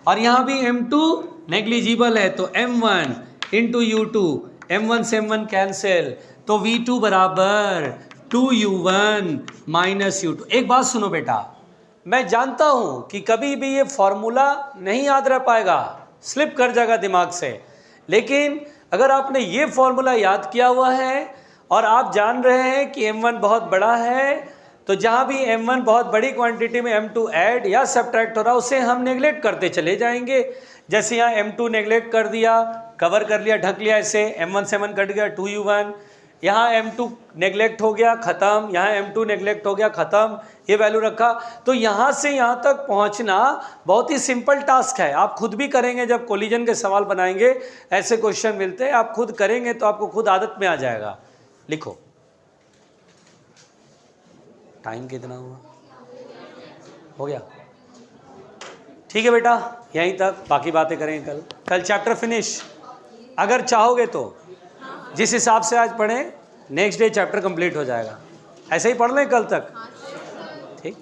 और यहाँ भी M2 नेग्लिजिबल है तो M1 इंटू U2, M1 से M1 कैंसिल, तो V2 बराबर 2U1 माइनस U2। एक बात सुनो बेटा, मैं जानता हूँ कि कभी भी ये फॉर्मूला नहीं याद रह पाएगा, स्लिप कर जाएगा दिमाग से, लेकिन अगर आपने ये फॉर्मूला याद किया हुआ है और आप जान रहे हैं कि M1 बहुत बड़ा है, तो जहाँ भी M1 बहुत बड़ी क्वांटिटी में M2 ऐड या सब्ट्रैक्ट हो रहा है उसे हम नेगलेक्ट करते चले जाएंगे। जैसे यहाँ M2 नेगलेक्ट कर दिया, कवर कर लिया, ढक लिया, ऐसे M1 से M1 कट गया 2U1, यहाँ M2 नेगलेक्ट हो गया ख़त्म, यहाँ M2 नेगलेक्ट हो गया ख़त्म, ये वैल्यू रखा। तो यहाँ से यहाँ तक पहुँचना बहुत ही सिंपल टास्क है, आप खुद भी करेंगे जब कोलिजन के सवाल बनाएंगे, ऐसे क्वेश्चन मिलते हैं, आप खुद करेंगे तो आपको खुद आदत में आ जाएगा। लिखो टाइम कितना हुआ, हो गया? ठीक है बेटा, यहीं तक, बाकी बातें करेंगे कल चैप्टर फिनिश। अगर चाहोगे तो जिस हिसाब से आज पढ़ें नेक्स्ट डे चैप्टर कंप्लीट हो जाएगा। ऐसे ही पढ़ लें कल तक, ठीक।